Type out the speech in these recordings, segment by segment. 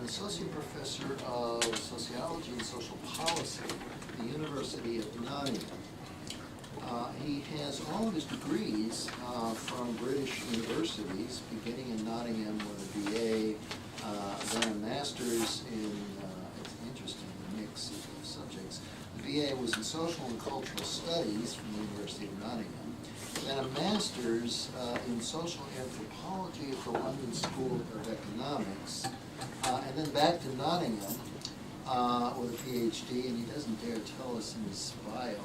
an associate professor of sociology and social policy at the University of Nottingham. He has all of his degrees from British universities, beginning in Nottingham with a BA, then a master's in, it's an interesting mix of subjects. The BA was in social and cultural studies from the University of Nottingham, then a master's in social anthropology at the London School of Economics, and then back to Nottingham with a PhD, and he doesn't dare tell us in his bio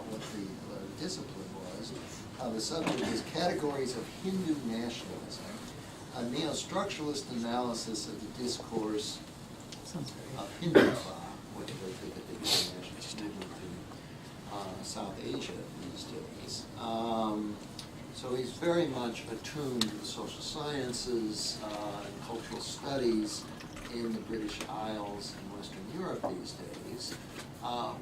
what the discipline was. The subject is Categories of Hindu Nationalism, a neo-structuralist analysis of the discourse of Hindutva, which I think a big internationalist movement in South Asia these days. So he's very much attuned to the social sciences and cultural studies in the British Isles and Western Europe these days.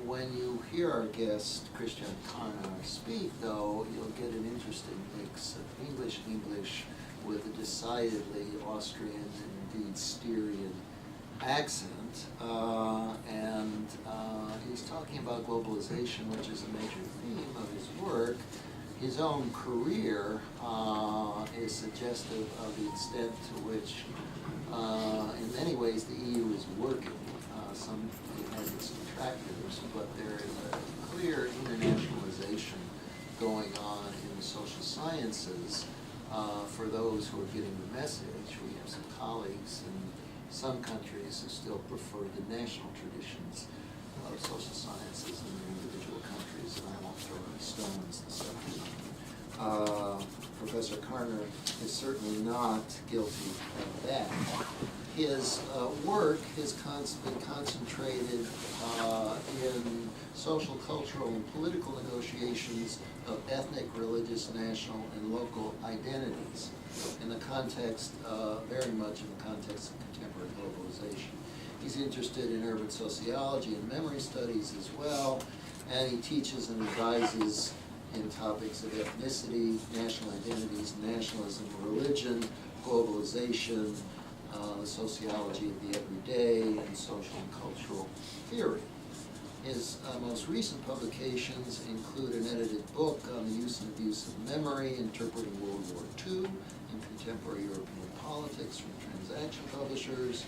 When you hear our guest, Christian Karner, speak, though, you'll get an interesting mix of English with a decidedly Austrian and indeed Styrian accent. And he's talking about globalization, which is a major theme of his work. His own career is suggestive of the extent to which, in many ways, the EU is working. Some it has its detractors, but there is a clear internationalization going on in the social sciences for those who are getting the message. We have some colleagues in some countries who still prefer the national traditions of social sciences in their individual countries, and I won't throw any stones this afternoon. Professor Karner is certainly not guilty of that. His work has been concentrated in social, cultural, and political negotiations of ethnic, religious, national, and local identities in the context, very much in the context of contemporary globalization. He's interested in urban sociology and memory studies as well, and he teaches and advises in topics of ethnicity, national identities, nationalism, religion, globalization, the sociology of the everyday, and social and cultural theory. His most recent publications include an edited book on the use and abuse of memory, interpreting World War II in contemporary European politics from Transaction Publishers.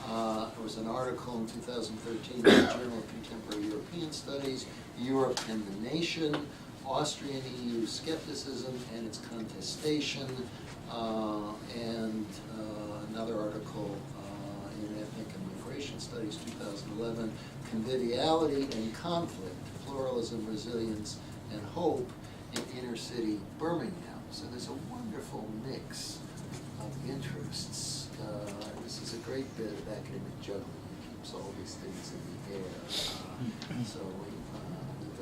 There was an article in 2013 in the Journal of Contemporary European Studies, Europe and the Nation, Austrian EU Skepticism and its Contestation, and another article in Ethnic and Migration Studies 2011, Conviviality and Conflict, Pluralism, Resilience, and Hope in Inner City Birmingham. So there's a wonderful mix of interests. This is a great bit of academic juggling. It keeps all these things in the air. So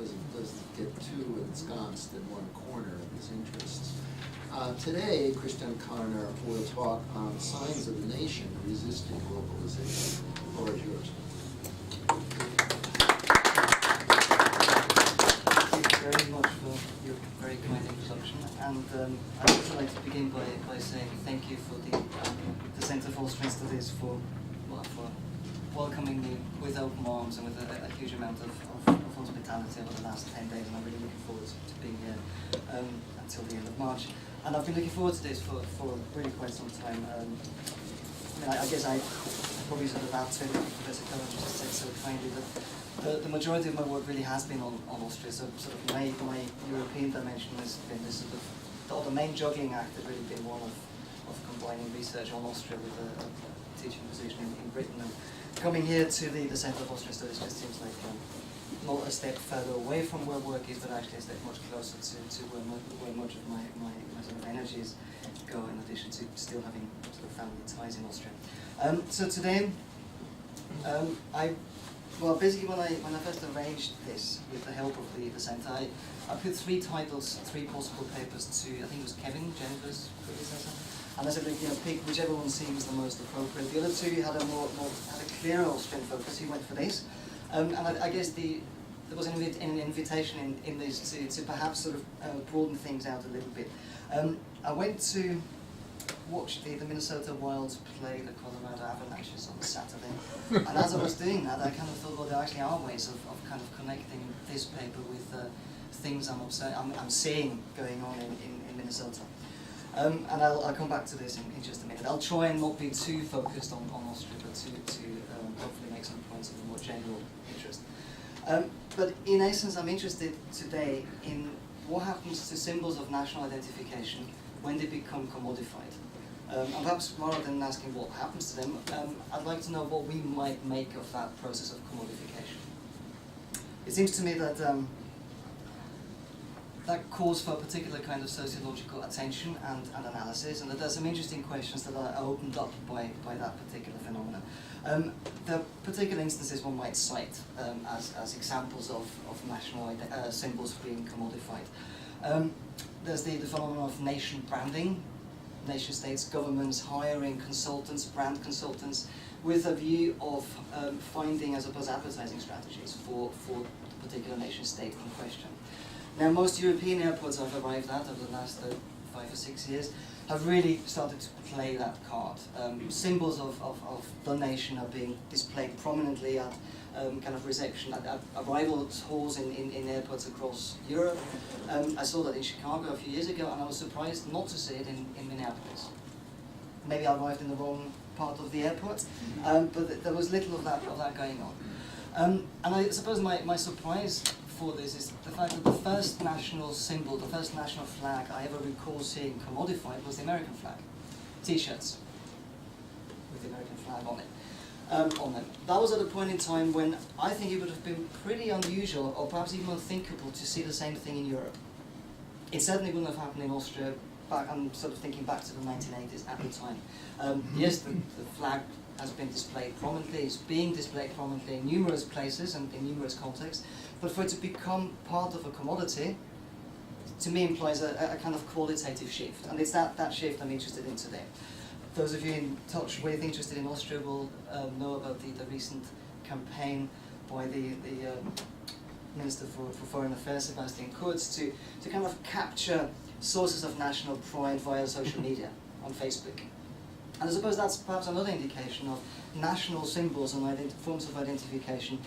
it doesn't get too ensconced in one corner of his interests. Today, Christian Karner will talk on signs of a nation resisting globalization. The floor is yours. Thank you very much for your very kind introduction. And I'd also like to begin by saying thank you for the Centre for Austrian Studies for welcoming me with open arms and with a huge amount of hospitality over the last 10 days, and I'm really looking forward to being here until the end of March. And I've been looking forward to this for really quite some time. I guess I probably sort of add to Professor Karner just said so kindly that the majority of my work really has been on Austria. So sort of my European dimension has been this sort of the main juggling act has really been one of combining research on Austria with a teaching position in Britain. And coming here to the Centre of Austrian Studies just seems like not a step further away from where work is, but actually a step much closer to where much of my sort of energies go, in addition to still having sort of family ties in Austria. So today, basically when I first arranged this with the help of the Centre, I put three possible papers to, I think it was Kevin, Jennifer's predecessor, and I said, pick whichever one seems the most appropriate. The other two had a clearer Austrian focus. He went for this. And I guess there was an invitation in this to perhaps sort of broaden things out a little bit. I went to watched the Minnesota Wilds play the Colorado Avalanches on Saturday. And as I was doing that, I kind of thought, well, there actually are ways of kind of connecting this paper with things I'm seeing going on in Minnesota. And I'll come back to this in just a minute. I'll try and not be too focused on Austria, but to hopefully make some points of a more general interest. But in essence, I'm interested today in what happens to symbols of national identification when they become commodified. And perhaps rather than asking what happens to them, I'd like to know what we might make of that process of commodification. It seems to me that that calls for a particular kind of sociological attention and analysis, and that there's some interesting questions that are opened up by that particular phenomenon. There are particular instances one might cite as examples of national symbols being commodified. There's the phenomenon of nation branding, nation states, governments hiring consultants, brand consultants, with a view of finding, I suppose, advertising strategies for the particular nation state in question. Now, most European airports I've arrived at over the last 5 or 6 years have really started to play that card. Symbols of the nation are being displayed prominently at kind of reception, at arrival halls in airports across Europe. I saw that in Chicago a few years ago, and I was surprised not to see it in Minneapolis. Maybe I arrived in the wrong part of the airport, but there was little of that going on. And I suppose my surprise for this is the fact that the first national symbol, the first national flag I ever recall seeing commodified was the American flag. T-shirts with the American flag on them. That was at a point in time when I think it would have been pretty unusual, or perhaps even unthinkable, to see the same thing in Europe. It certainly wouldn't have happened in Austria. I'm sort of thinking back to the 1980s at the time. Yes, the flag has been displayed prominently, it's being displayed prominently in numerous places and in numerous contexts, but for it to become part of a commodity, to me implies a kind of qualitative shift, and it's that shift I'm interested in today. Those of you in touch with, interested in Austria will know about the recent campaign by the Minister for Foreign Affairs, Sebastian Kurz, to kind of capture sources of national pride via social media on Facebook. And I suppose that's perhaps another indication of national symbols and forms of identification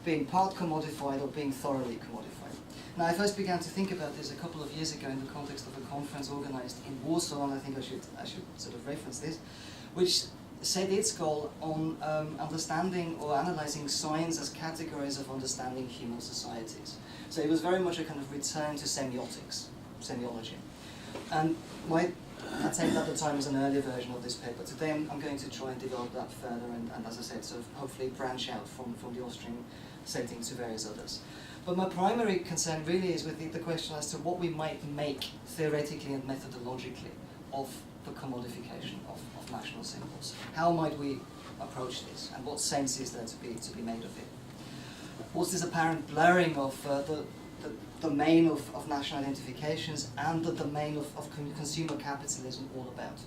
being part commodified or being thoroughly commodified. Now, I first began to think about this a couple of years ago in the context of a conference organized in Warsaw, and I think I should sort of reference this, which set its goal on understanding or analyzing signs as categories of understanding human societies. So it was very much a kind of return to semiotics, semiology. And my attempt at the time was an earlier version of this paper. Today I'm going to try and develop that further and as I said, sort of hopefully branch out from the Austrian setting to various others. But my primary concern really is with the question as to what we might make theoretically and methodologically of the commodification of national symbols. How might we approach this, and what sense is there to be made of it? What's this apparent blurring of the domain of national identifications and the domain of consumer capitalism all about?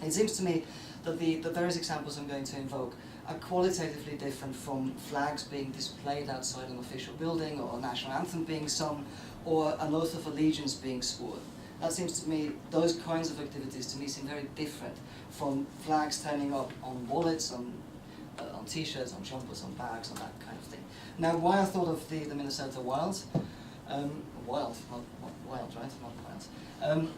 It seems to me that the various examples I'm going to invoke are qualitatively different from flags being displayed outside an official building, or a national anthem being sung, or an oath of allegiance being sworn. That seems to me, those kinds of activities to me seem very different from flags turning up on wallets, on t-shirts, on jumpers, on bags, on that kind of thing. Now, why I thought of the Minnesota Wilds, wild, not wild, right? Not wild.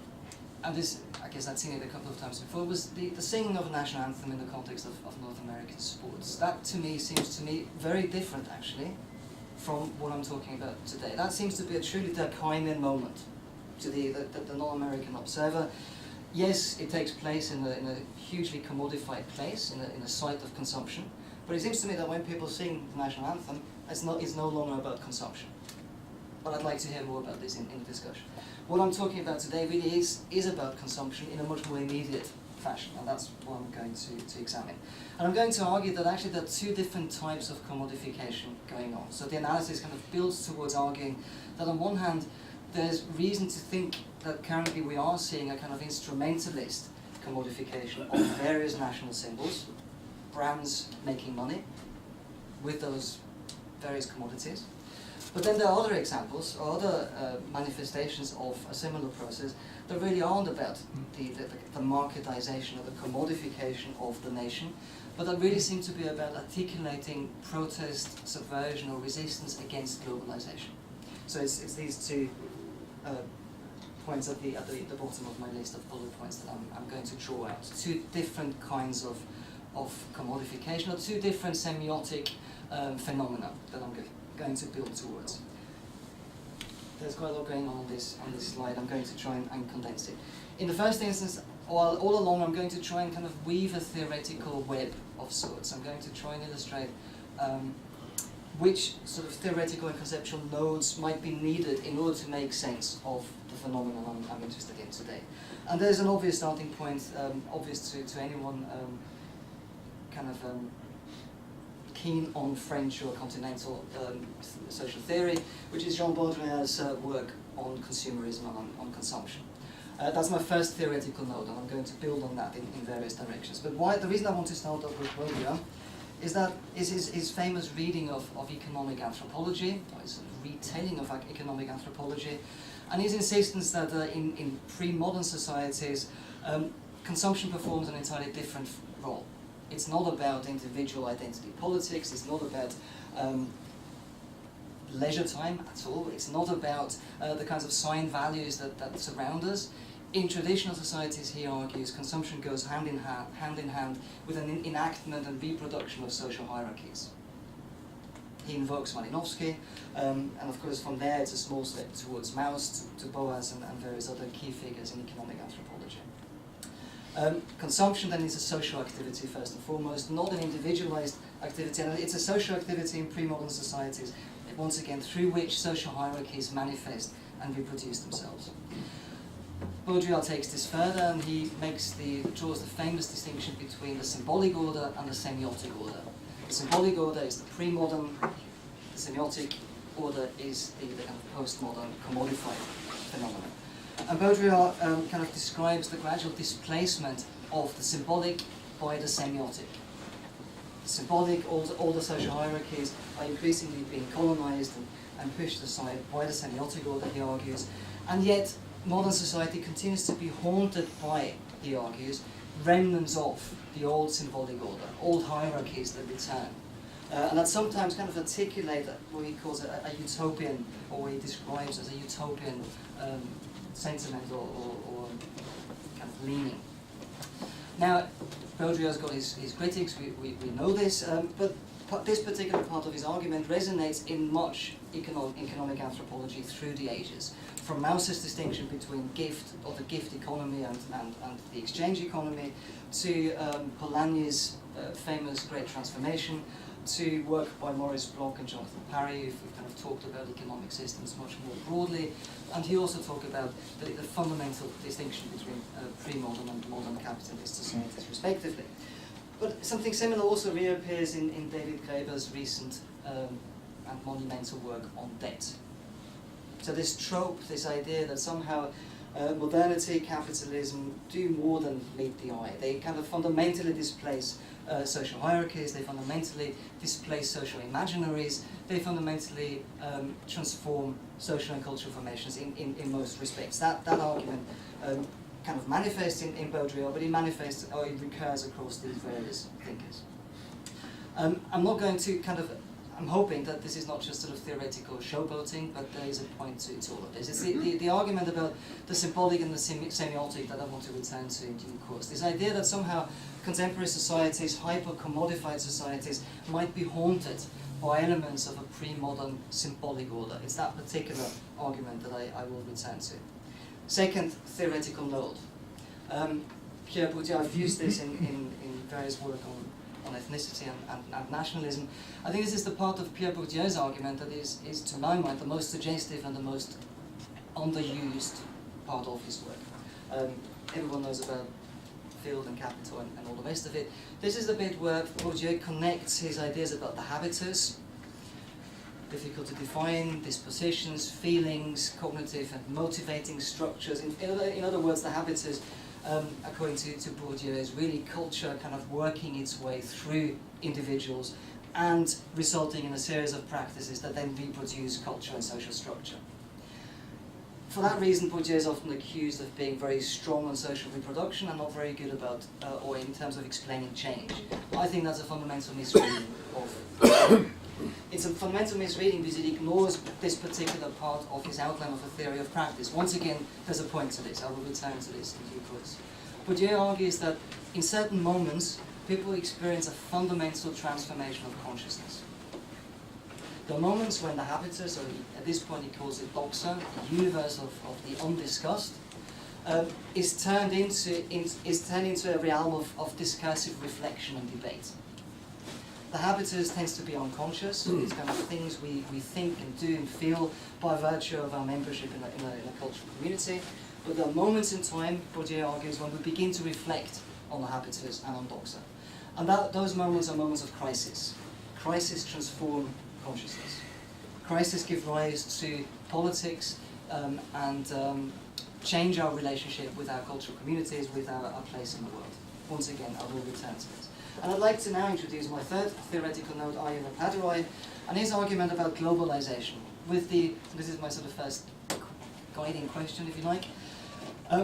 And this, I guess I'd seen it a couple of times before, was the singing of a national anthem in the context of North American sports. That to me seems to me very different actually from what I'm talking about today. That seems to be a truly Durkheimian moment to the non-American observer. Yes, it takes place in a hugely commodified place, in a site of consumption, but it seems to me that when people sing the national anthem, it's no longer about consumption. But I'd like to hear more about this in the discussion. What I'm talking about today really is about consumption in a much more immediate fashion, and that's what I'm going to examine. And I'm going to argue that actually there are two different types of commodification going on. So the analysis kind of builds towards arguing that on one hand, there's reason to think that currently we are seeing a kind of instrumentalist commodification of various national symbols, brands making money with those various commodities. But then there are other examples, or other manifestations of a similar process that really aren't about the marketization or the commodification of the nation, but that really seem to be about articulating protest, subversion, or resistance against globalization. So it's these two points at the bottom of my list of bullet points that I'm going to draw out. Two different kinds of commodification, or two different semiotic phenomena that I'm going to build towards. There's quite a lot going on this slide. I'm going to try and condense it. In the first instance, all along I'm going to try and kind of weave a theoretical web of sorts. I'm going to try and illustrate which sort of theoretical and conceptual nodes might be needed in order to make sense of the phenomenon I'm interested in today. And there's an obvious starting point, obvious to anyone keen on French or continental social theory, which is Jean Baudrillard's work on consumerism and on consumption. That's my first theoretical node, and I'm going to build on that in various directions. But the reason I want to start off with Baudrillard is that his famous reading of economic anthropology, or his retelling of economic anthropology, and his insistence that in pre-modern societies, consumption performs an entirely different role. It's not about individual identity politics, it's not about leisure time at all, it's not about the kinds of sign values that surround us. In traditional societies, he argues, consumption goes hand in hand with an enactment and reproduction of social hierarchies. He invokes Malinowski, and of course from there it's a small step towards Mauss, to Boas and various other key figures in economic anthropology. Consumption then is a social activity first and foremost, not an individualized activity, and it's a social activity in pre-modern societies, once again, through which social hierarchies manifest and reproduce themselves. Baudrillard takes this further, and he draws the famous distinction between the symbolic order and the semiotic order. The symbolic order is the pre-modern, the semiotic order is the kind of postmodern, commodified phenomenon. And Baudrillard kind of describes the gradual displacement of the symbolic by the semiotic. The symbolic, all the social hierarchies are increasingly being colonized and pushed aside by the semiotic order, he argues, and yet modern society continues to be haunted by, he argues, remnants of the old symbolic order, old hierarchies that return. And that sometimes kind of articulate what he calls a utopian, or what he describes as a utopian sentiment or kind of leaning. Now, Baudrillard's got his critics, we know this, but this particular part of his argument resonates in much economic anthropology through the ages. From Mauss's distinction between gift, or the gift economy, and the exchange economy, to Polanyi's famous Great Transformation, to work by Maurice Bloch and Jonathan Parry, who've kind of talked about economic systems much more broadly, and he also talked about the fundamental distinction between pre-modern and modern capitalist societies, respectively. But something similar also reappears in David Graeber's recent and monumental work on debt. So this trope, this idea that somehow modernity, capitalism do more than meet the eye. They kind of fundamentally displace social hierarchies, they fundamentally displace social imaginaries, they fundamentally transform social and cultural formations in most respects. That argument kind of manifests in Baudrillard, but it manifests, or it recurs across these various thinkers. I'm not going to I'm hoping that this is not just sort of theoretical showboating, but there is a point to all of this. It's the argument about the symbolic and the semiotic that I want to return to in due course. This idea that somehow contemporary societies, hyper-commodified societies, might be haunted by elements of a pre-modern symbolic order. It's that particular argument that I will return to. Second theoretical node. Pierre Bourdieu, I've used this in various work on ethnicity and nationalism. I think this is the part of Pierre Bourdieu's argument that is to my mind, the most suggestive and the most underused part of his work. Everyone knows about field and capital and all the rest of it. This is the bit where Bourdieu connects his ideas about the habitus, difficult to define, dispositions, feelings, cognitive and motivating structures. In other words, the habitus, according to Bourdieu, is really culture kind of working its way through individuals and resulting in a series of practices that then reproduce culture and social structure. For that reason, Bourdieu is often accused of being very strong on social reproduction and not very good about, or in terms of explaining change. I think that's a fundamental misreading of. It's a fundamental misreading because it ignores this particular part of his outline of a theory of practice. Once again, there's a point to this. I will return to this in due course. Bourdieu argues that in certain moments, people experience a fundamental transformation of consciousness. There are moments when the habitus, or at this point he calls it doxa, the universe of the undiscussed, is turned into a realm of discursive reflection and debate. The habitus tends to be unconscious, it's kind of things we think and do and feel by virtue of our membership in a cultural community. But there are moments in time, Bourdieu argues, when we begin to reflect on the habitus and on doxa. And those moments are moments of crisis. Crisis transform consciousness. Crisis give rise to politics and change our relationship with our cultural communities, with our place in the world. Once again, I will return to this. And I'd like to now introduce my third theoretical node, Arjen Paderoy, and his argument about globalization. This is my sort of first guiding question, if you like.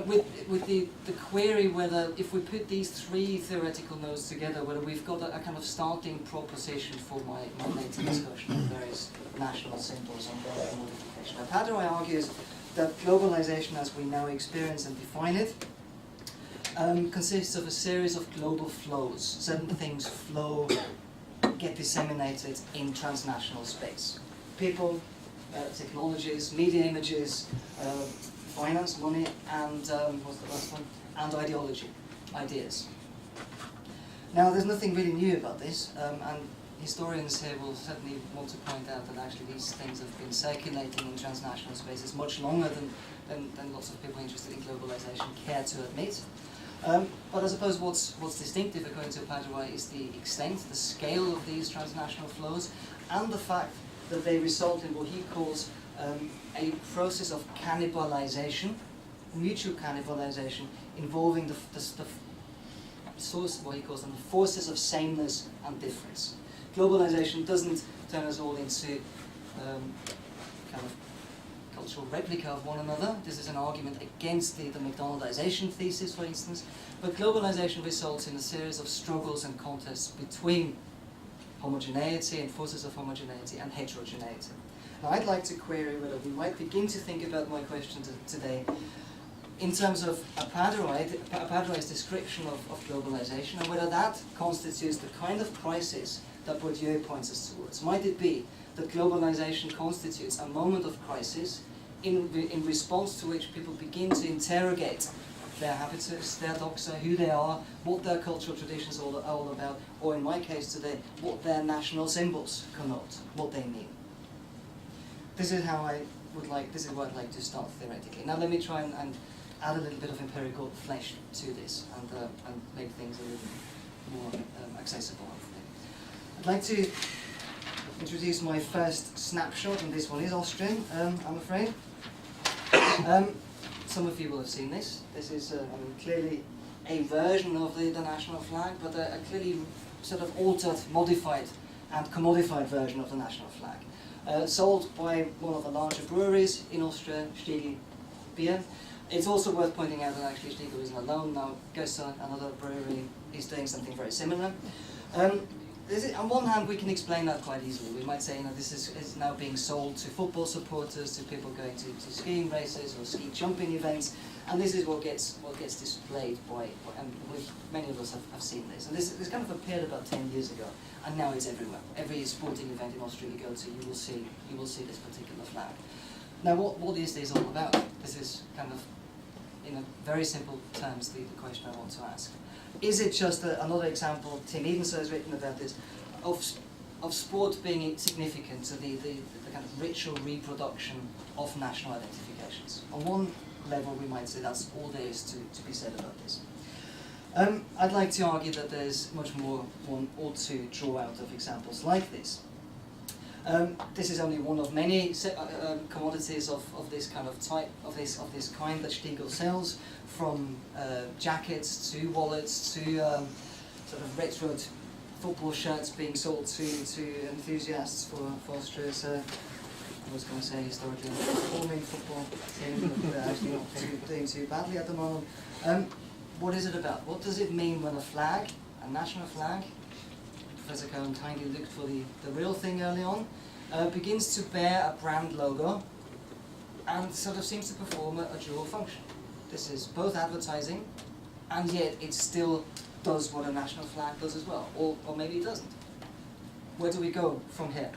With the query whether, if we put these three theoretical nodes together, whether we've got a kind of starting proposition for my later discussion of various national symbols and their modification. Now, Paderoy argues that globalization, as we now experience and define it, consists of a series of global flows. Certain things flow, get disseminated in transnational space. People, technologies, media images, finance, money, and what's the last one? And ideology, ideas. Now, there's nothing really new about this, and historians here will certainly want to point out that actually these things have been circulating in transnational spaces much longer than lots of people interested in globalization care to admit. But I suppose what's distinctive, according to Paderoy, is the extent, the scale of these transnational flows, and the fact that they result in what he calls a process of cannibalization, mutual cannibalization, involving the source, what he calls them, the forces of sameness and difference. Globalization doesn't turn us all into kind of cultural replica of one another. This is an argument against the McDonaldization thesis, for instance. But globalization results in a series of struggles and contests between homogeneity and forces of homogeneity and heterogeneity. Now, I'd like to query whether we might begin to think about my question today in terms of Paderoy's description of globalization, and whether that constitutes the kind of crisis that Bourdieu points us towards. Might it be that globalization constitutes a moment of crisis in response to which people begin to interrogate their habitus, their doxa, who they are, what their cultural traditions are all about, or in my case today, what their national symbols connote, what they mean. This is what I'd like to start theoretically. Now let me try and add a little bit of empirical flesh to this and make things a little more accessible, hopefully. I'd like to introduce my first snapshot, and this one is Austrian, I'm afraid. Some of you will have seen this. This is clearly a version of the national flag, but a clearly sort of altered, modified, and commodified version of the national flag. Sold by one of the larger breweries in Austria, Stiegl Beer. It's also worth pointing out that actually Stiegl isn't alone now. Gösser, another brewery, is doing something very similar. On one hand, we can explain that quite easily. We might say, this is now being sold to football supporters, to people going to skiing races or ski jumping events, and this is what gets displayed and many of us have seen this. And this kind of appeared about 10 years ago, and now it's everywhere. Every sporting event in Austria you go to, you will see this particular flag. Now, what is this all about? This is kind of, in a very simple terms, the question I want to ask. Is it just another example, Tim Edenso has written about this, of sport being significant to the kind of ritual reproduction of national identifications? On one level, we might say that's all there is to be said about this. I'd like to argue that there's much more one ought to draw out of examples like this. This is only one of many commodities of this kind of type, of this kind that Stiegl sells, from jackets to wallets to sort of retro football shirts being sold to enthusiasts for Austria's I was going to say historically performing football team, but they're actually not doing too badly at the moment. What is it about? What does it mean when a flag, a national flag, Professor Cohen kindly looked for the real thing early on, begins to bear a brand logo and sort of seems to perform a dual function. This is both advertising, and yet it still does what a national flag does as well, or maybe it doesn't. Where do we go from here?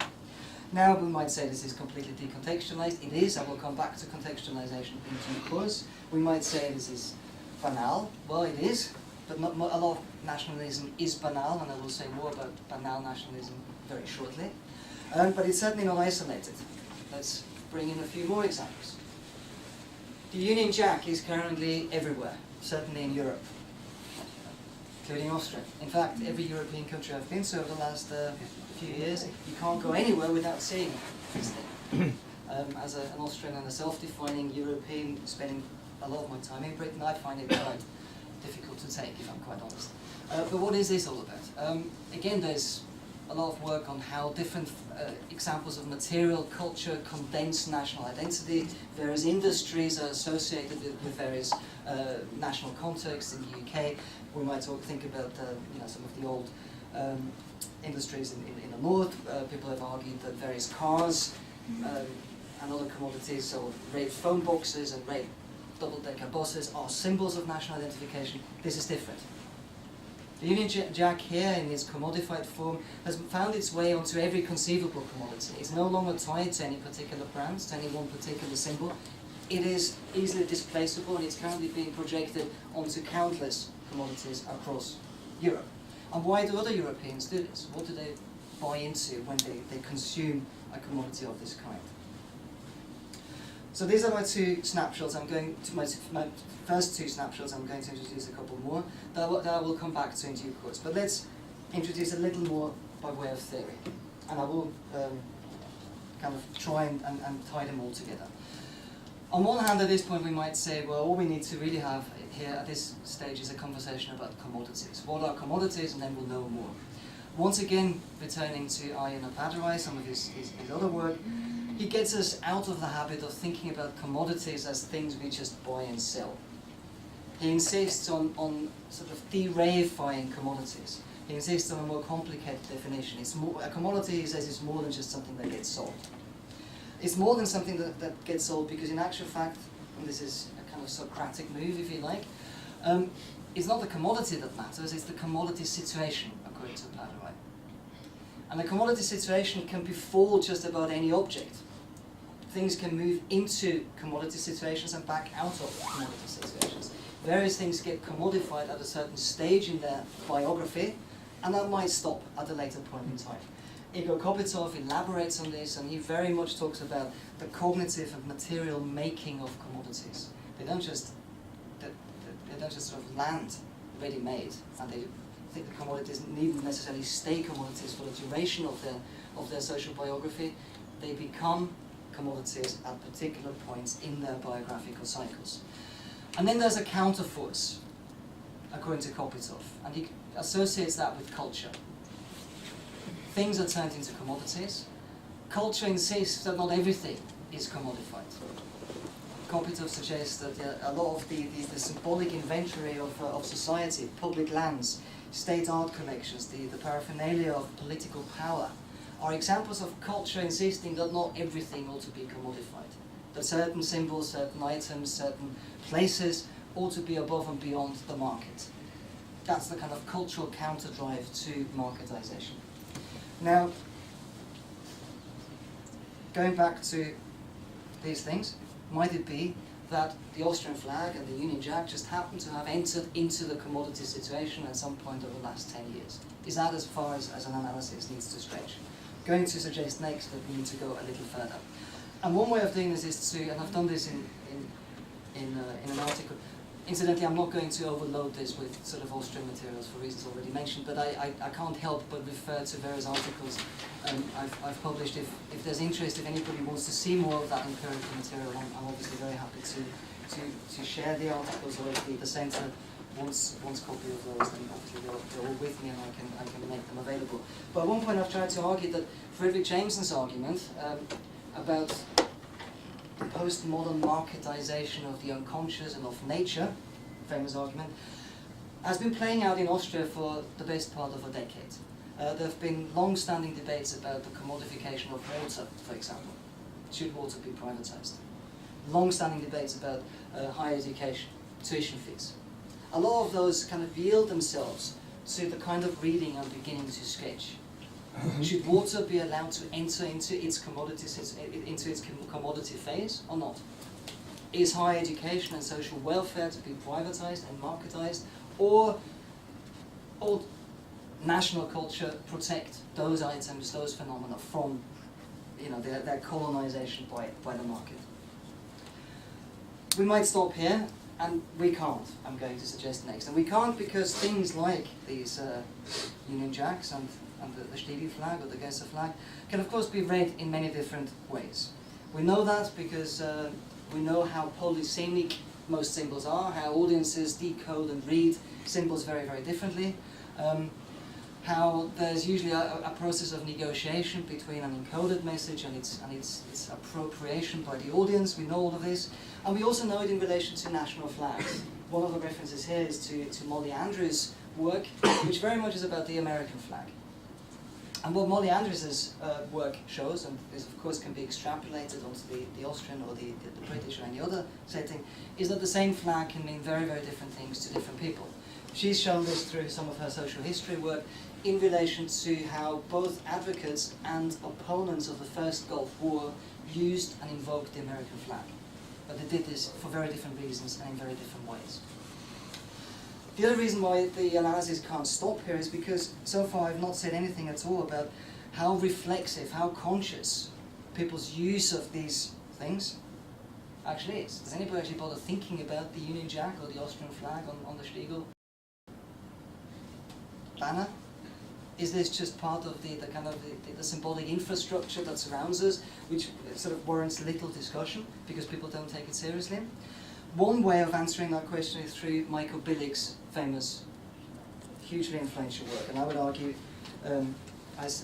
Now we might say this is completely decontextualized. It is. I will come back to contextualization in due course. We might say this is banal. Well, it is, but not a lot of nationalism is banal, and I will say more about banal nationalism very shortly. But it's certainly not isolated. Let's bring in a few more examples. The Union Jack is currently everywhere, certainly in Europe, including Austria. In fact, every European country I've been to over the last few years, you can't go anywhere without seeing this thing. As an Austrian and a self-defining European, spending a lot of my time in Britain, I find it quite difficult to take, if I'm quite honest. But what is this all about? Again, there's a lot of work on how different examples of material culture condense national identity. Various industries are associated with various national contexts. In the UK, we might think about some of the old industries in the north. People have argued that various cars and other commodities, so red phone boxes and red double-decker buses, are symbols of national identification. This is different. The Union Jack here, in its commodified form, has found its way onto every conceivable commodity. It's no longer tied to any particular brand, to any one particular symbol. It is easily displaceable, and it's currently being projected onto countless commodities across Europe. And why do other Europeans do this? What do they buy into when they consume a commodity of this kind? So these are my two snapshots. I'm going to my first two snapshots. I'm going to introduce a couple more that I will come back to in due course. But let's introduce a little more by way of theory, and I will kind of try and tie them all together. On one hand, at this point, we might say, well, all we need to really have here at this stage is a conversation about commodities. What are commodities, and then we'll know more. Once again, returning to Arjen Apadarai, some of his other work, he gets us out of the habit of thinking about commodities as things we just buy and sell. He insists on sort of de-reifying commodities. He insists on a more complicated definition. A commodity, he says, is more than just something that gets sold. It's more than something that gets sold because in actual fact, and this is a kind of Socratic move if you like, it's not the commodity that matters, it's the commodity situation, according to Apadarai. And the commodity situation can befall just about any object. Things can move into commodity situations and back out of commodity situations. Various things get commodified at a certain stage in their biography, and that might stop at a later point in time. Igor Kopytov elaborates on this, and he very much talks about the cognitive and material making of commodities. They don't just sort of land ready-made, and they think the commodities needn't necessarily stay commodities for the duration of their social biography. They become commodities at particular points in their biographical cycles. And then there's a counterforce, according to Kopytov, and he associates that with culture. Things are turned into commodities. Culture insists that not everything is commodified. Kopytov suggests that a lot of the symbolic inventory of society, public lands, state art collections, the paraphernalia of political power, are examples of culture insisting that not everything ought to be commodified. That certain symbols, certain items, certain places ought to be above and beyond the market. That's the kind of cultural counter-drive to marketization. Now, going back to these things, might it be that the Austrian flag and the Union Jack just happen to have entered into the commodity situation at some point over the last 10 years? Is that as far as an analysis needs to stretch? Going to suggest next that we need to go a little further. And one way of doing this is to, and I've done this in an article. Incidentally, I'm not going to overload this with sort of Austrian materials for reasons already mentioned, but I can't help but refer to various articles I've published. If there's interest, if anybody wants to see more of that empirical material, I'm obviously very happy to share the articles, or if the centre wants copy of those, then obviously they're all with me and I can make them available. But at one point I've tried to argue that Frederick Jameson's argument, about the postmodern marketization of the unconscious and of nature, famous argument, has been playing out in Austria for the best part of a decade. There have been long-standing debates about the commodification of water, for example. Should water be privatized? Long-standing debates about higher education, tuition fees. A lot of those kind of yield themselves to the kind of reading I'm beginning to sketch. Should water be allowed to enter into its commodity phase or not? Is higher education and social welfare to be privatized and marketized, or national culture protect those items, those phenomena from their colonization by the market? We might stop here, and we can't, I'm going to suggest next. And we can't because things like these Union Jacks and the Stiegel flag or the Gesse flag can of course be read in many different ways. We know that because we know how polysemic most symbols are, how audiences decode and read symbols very, very differently. How there's usually a process of negotiation between an encoded message and its appropriation by the audience. We know all of this. And we also know it in relation to national flags. One of the references here is to Molly Andrews' work, which very much is about the American flag. And what Molly Andrews' work shows, and this of course can be extrapolated onto the Austrian or the British or any other setting, is that the same flag can mean very, very different things to different people. She's shown this through some of her social history work in relation to how both advocates and opponents of the First Gulf War used and invoked the American flag. But they did this for very different reasons and in very different ways. The other reason why the analysis can't stop here is because so far I've not said anything at all about how reflexive, how conscious people's use of these things actually is. Does anybody actually bother thinking about the Union Jack or the Austrian flag on the Stiegel banner? Is this just part of the kind of the symbolic infrastructure that surrounds us, which sort of warrants little discussion because people don't take it seriously? One way of answering that question is through Michael Billig's famous, hugely influential work, and I would argue, I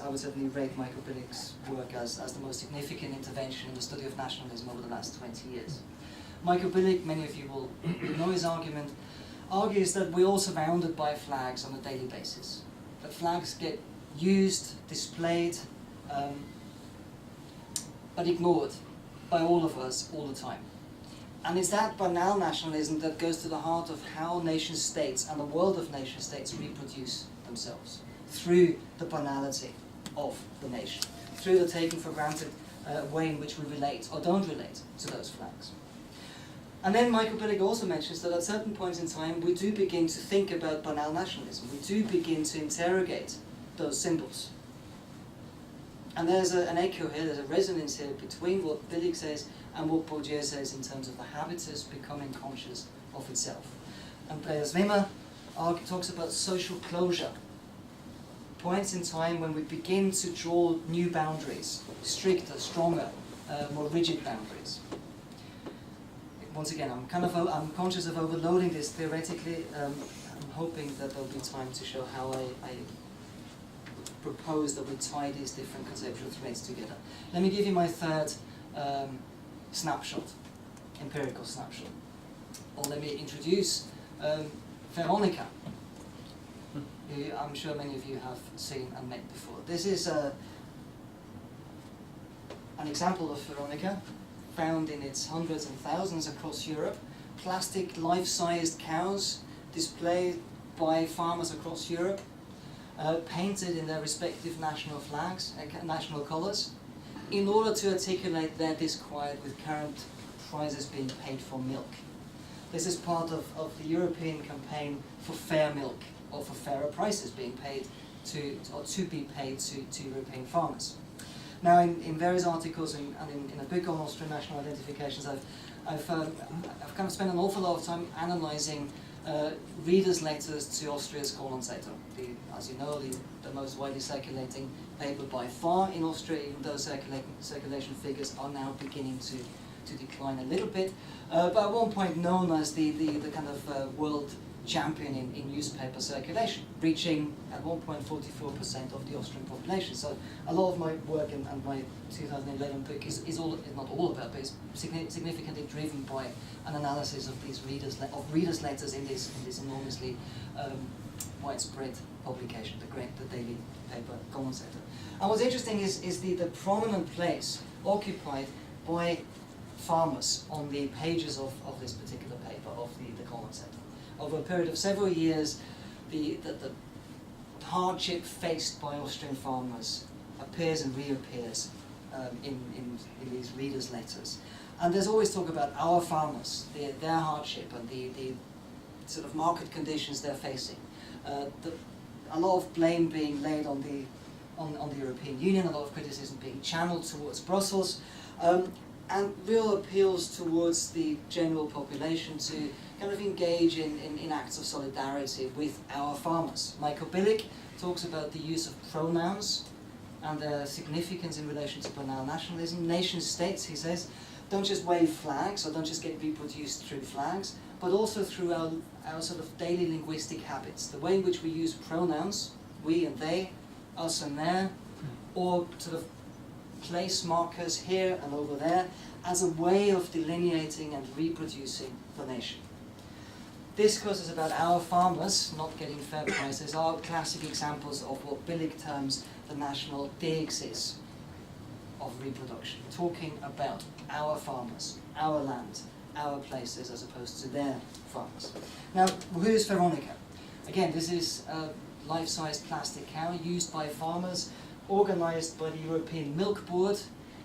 would certainly rate Michael Billig's work as the most significant intervention in the study of nationalism over the last 20 years. Michael Billig, many of you will know his argument, argues that we're all surrounded by flags on a daily basis. That flags get used, displayed, but ignored by all of us all the time. And it's that banal nationalism that goes to the heart of how nation-states and the world of nation-states reproduce themselves, through the banality of the nation, through the taken for granted way in which we relate or don't relate to those flags. And then Michael Billig also mentions that at certain points in time we do begin to think about banal nationalism. We do begin to interrogate those symbols. And there's an echo here, there's a resonance here between what Billig says and what Bourdieu says in terms of the habitus becoming conscious of itself. And Zwimmer talks about social closure, points in time when we begin to draw new boundaries, stricter, stronger, more rigid boundaries. Once again, I'm conscious of overloading this theoretically. I'm hoping that there'll be time to show how I propose that we tie these different conceptual threads together. Let me give you my third snapshot, empirical snapshot. Or let me introduce Veronica, who I'm sure many of you have seen and met before. This is an example of Veronica, found in its hundreds and thousands across Europe. Plastic life-sized cows displayed by farmers across Europe, painted in their respective national flags, national colours, in order to articulate their disquiet with current prices being paid for milk. This is part of the European campaign for fair milk, or for fairer prices being paid to be paid to European farmers. Now, in various articles and in a book on Austrian national identifications, I've kind of spent an awful lot of time analysing readers' letters to Austria's Kolonzeitung. As you know, the most widely circulating paper by far in Austria, even though circulation figures are now beginning to decline a little bit, but at one point known as the kind of world champion in newspaper circulation, reaching at 1.44% of the Austrian population. So a lot of my work and my 2011 book is not all about, but it's significantly driven by an analysis of these readers' letters in this enormously widespread publication, the daily paper Common Center. And what's interesting is the prominent place occupied by farmers on the pages of this particular paper, of the Common Center. Over a period of several years, the hardship faced by Austrian farmers appears and reappears in these readers' letters. And there's always talk about our farmers, their hardship and the sort of market conditions they're facing. A lot of blame being laid on the European Union, a lot of criticism being channeled towards Brussels, and real appeals towards the general population to kind of engage in acts of solidarity with our farmers. Michael Billig talks about the use of pronouns and their significance in relation to banal nationalism. Nation states, he says, don't just wave flags or don't just get reproduced through flags, but also through our sort of daily linguistic habits. The way in which we use pronouns, we and they, us and there, or sort of place markers here and over there as a way of delineating and reproducing the nation. Discourses about our farmers not getting fair prices are classic examples of what Billig terms the national deixis of reproduction, talking about our farmers, our land, our places as opposed to their farmers. Now, who is Veronica? Again, this is a life-size plastic cow used by farmers, organized by the European Milk Board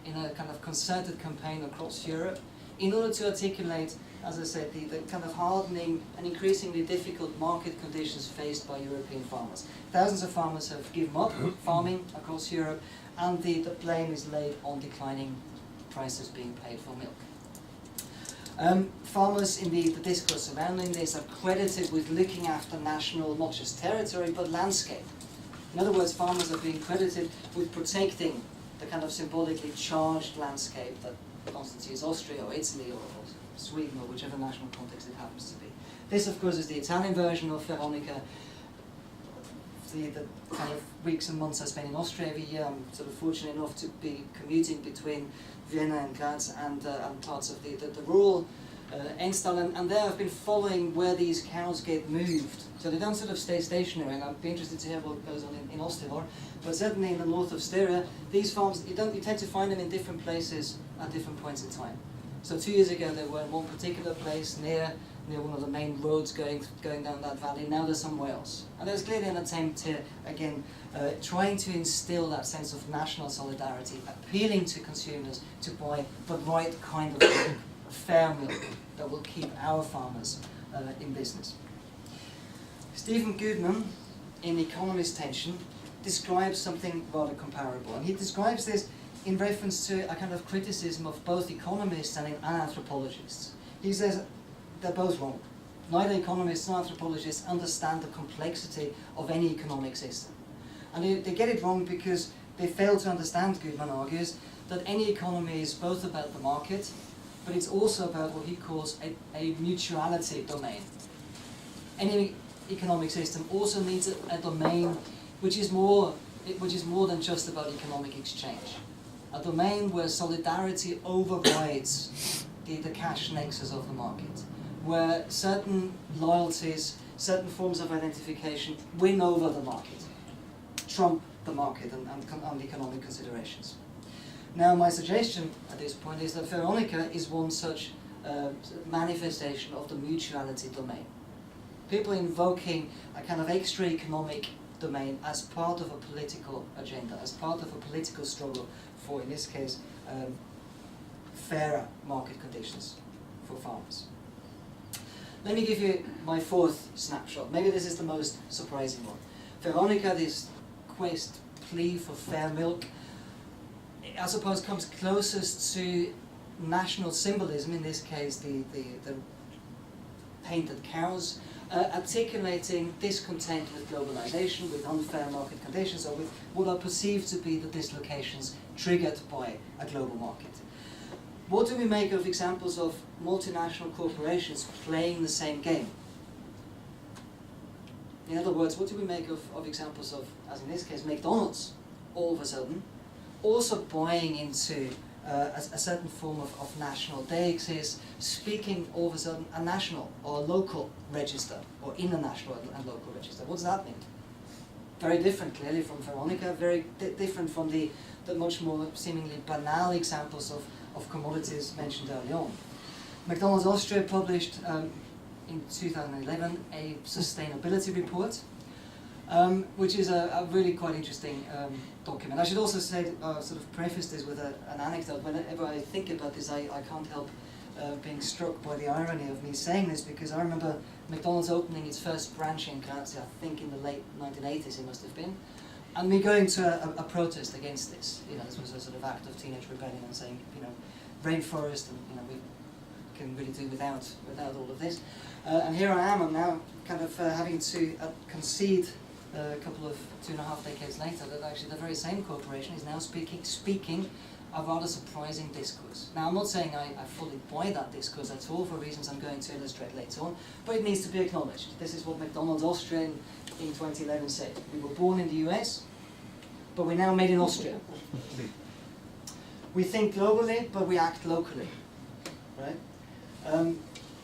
in a kind of concerted campaign across Europe in order to articulate, as I said, the kind of hardening and increasingly difficult market conditions faced by European farmers. Thousands of farmers have given up farming across Europe, and the blame is laid on declining prices being paid for milk. Farmers in the discourse surrounding this are credited with looking after national, not just territory, but landscape. In other words, farmers are being credited with protecting the kind of symbolically charged landscape that constitutes Austria or Italy or Sweden or whichever national context it happens to be. This, of course, is the Italian version of Veronica. The kind of weeks and months I spend in Austria every year, I'm sort of fortunate enough to be commuting between Vienna and Graz and parts of the rural Enstal, and there I've been following where these cows get moved. So they don't sort of stay stationary, and I'd be interested to hear what goes on in Ostimor. But certainly in the north of Styria, these farms, you tend to find them in different places at different points in time. So 2 years ago they were in one particular place near one of the main roads going down that valley. Now they're somewhere else. And there's clearly an attempt here, again, trying to instill that sense of national solidarity, appealing to consumers to buy the right kind of milk, fair milk, that will keep our farmers in business. Stephen Goodman, in Economist Tension, describes something rather comparable. And he describes this in reference to a kind of criticism of both economists and anthropologists. He says they're both wrong. Neither economists nor anthropologists understand the complexity of any economic system. And they get it wrong because they fail to understand, Goodman argues, that any economy is both about the market, but it's also about what he calls a mutuality domain. Any economic system also needs a domain which is more than just about economic exchange. A domain where solidarity overrides the cash nexus of the market, where certain loyalties, certain forms of identification win over the market, trump the market and economic considerations. Now, my suggestion at this point is that Veronica is one such manifestation of the mutuality domain. People invoking a kind of extra-economic domain as part of a political agenda, as part of a political struggle for, in this case, fairer market conditions for farmers. Let me give you my fourth snapshot. Maybe this is the most surprising one. Veronica, this quest plea for fair milk, I suppose comes closest to national symbolism, in this case the painted cows, articulating discontent with globalization, with unfair market conditions, or with what are perceived to be the dislocations triggered by a global market. What do we make of examples of multinational corporations playing the same game? In other words, what do we make of examples of, as in this case, McDonald's, all of a sudden, also buying into a certain form of national deixis, speaking all of a sudden a national or a local register, or international and local register. What does that mean? Very different, clearly, from Veronica, very different from the much more seemingly banal examples of commodities mentioned early on. McDonald's Austria published in 2011 a sustainability report, which is a really quite interesting document. I should also say, sort of preface this with an anecdote. Whenever I think about this, I can't help being struck by the irony of me saying this, because I remember McDonald's opening its first branch in Graz, I think in the late 1980s it must have been, and me going to a protest against this. You know, this was a sort of act of teenage rebellion and saying, you know, rainforest, and you know, we can really do without all of this. And here I am, I'm now kind of having to concede a couple of 2.5 decades later that actually the very same corporation is now speaking a rather surprising discourse. Now, I'm not saying I fully buy that discourse at all for reasons I'm going to illustrate later on, but it needs to be acknowledged. This is what McDonald's Austria in 2011 said. We were born in the US, but we're now made in Austria. We think globally, but we act locally, right?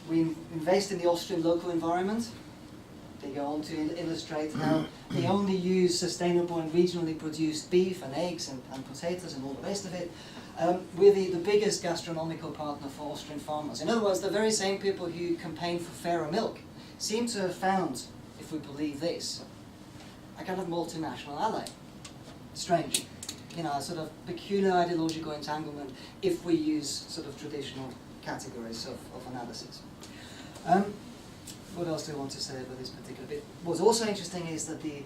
We invest in the Austrian local environment. They go on to illustrate how they only use sustainable and regionally produced beef and eggs and potatoes and all the rest of it. We're the biggest gastronomical partner for Austrian farmers. In other words, the very same people who campaign for fairer milk seem to have found, if we believe this, a kind of multinational ally. Strange. You know, a sort of peculiar ideological entanglement if we use sort of traditional categories of analysis. What else do I want to say about this particular bit? What's also interesting is that the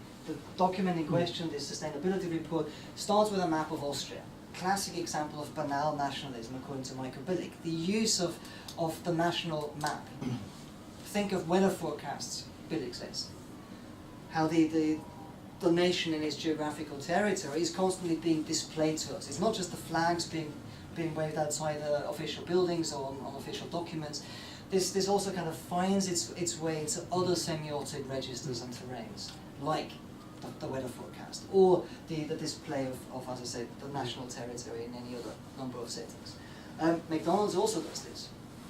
document in question, this sustainability report, starts with a map of Austria. Classic example of banal nationalism, according to Michael Billig. The use of the national map. Think of weather forecasts, Billig says. How the nation in its geographical territory is constantly being displayed to us. It's not just the flags being waved outside official buildings or on official documents. This also kind of finds its way into other semiotic registers and terrains, like the weather forecast, or the display of, as I said, the national territory in any other number of settings. McDonald's also does this,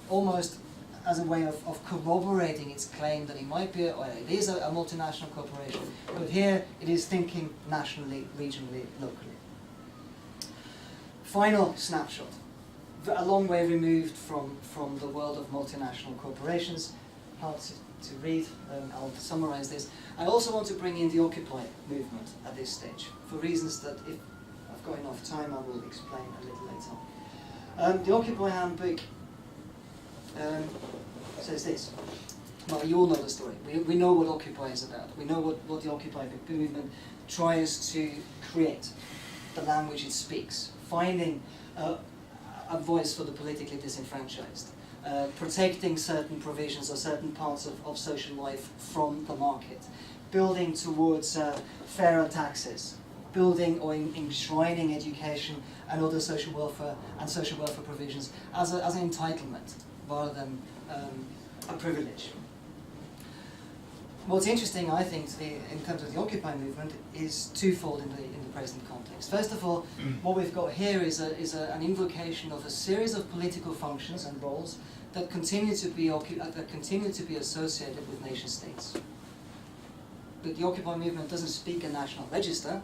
almost as a way of corroborating its claim that it might be, or it is a multinational corporation, but here it is thinking nationally, regionally, locally. Final snapshot. A long way removed from the world of multinational corporations. Hard to read, I'll summarize this. I also want to bring in the Occupy movement at this stage, for reasons that, if I've got enough time, I will explain a little later on. The Occupy handbook says this. Well, you all know the story. We know what Occupy is about. We know what the Occupy movement tries to create, the language it speaks, finding a voice for the politically disenfranchised, protecting certain provisions or certain parts of social life from the market, building towards fairer taxes, building or enshrining education and other social welfare provisions as an entitlement rather than a privilege. What's interesting, I think, in terms of the Occupy movement, is twofold in the present context. First of all, what we've got here is an invocation of a series of political functions and roles that continue to be associated with nation states. But the Occupy movement doesn't speak a national register,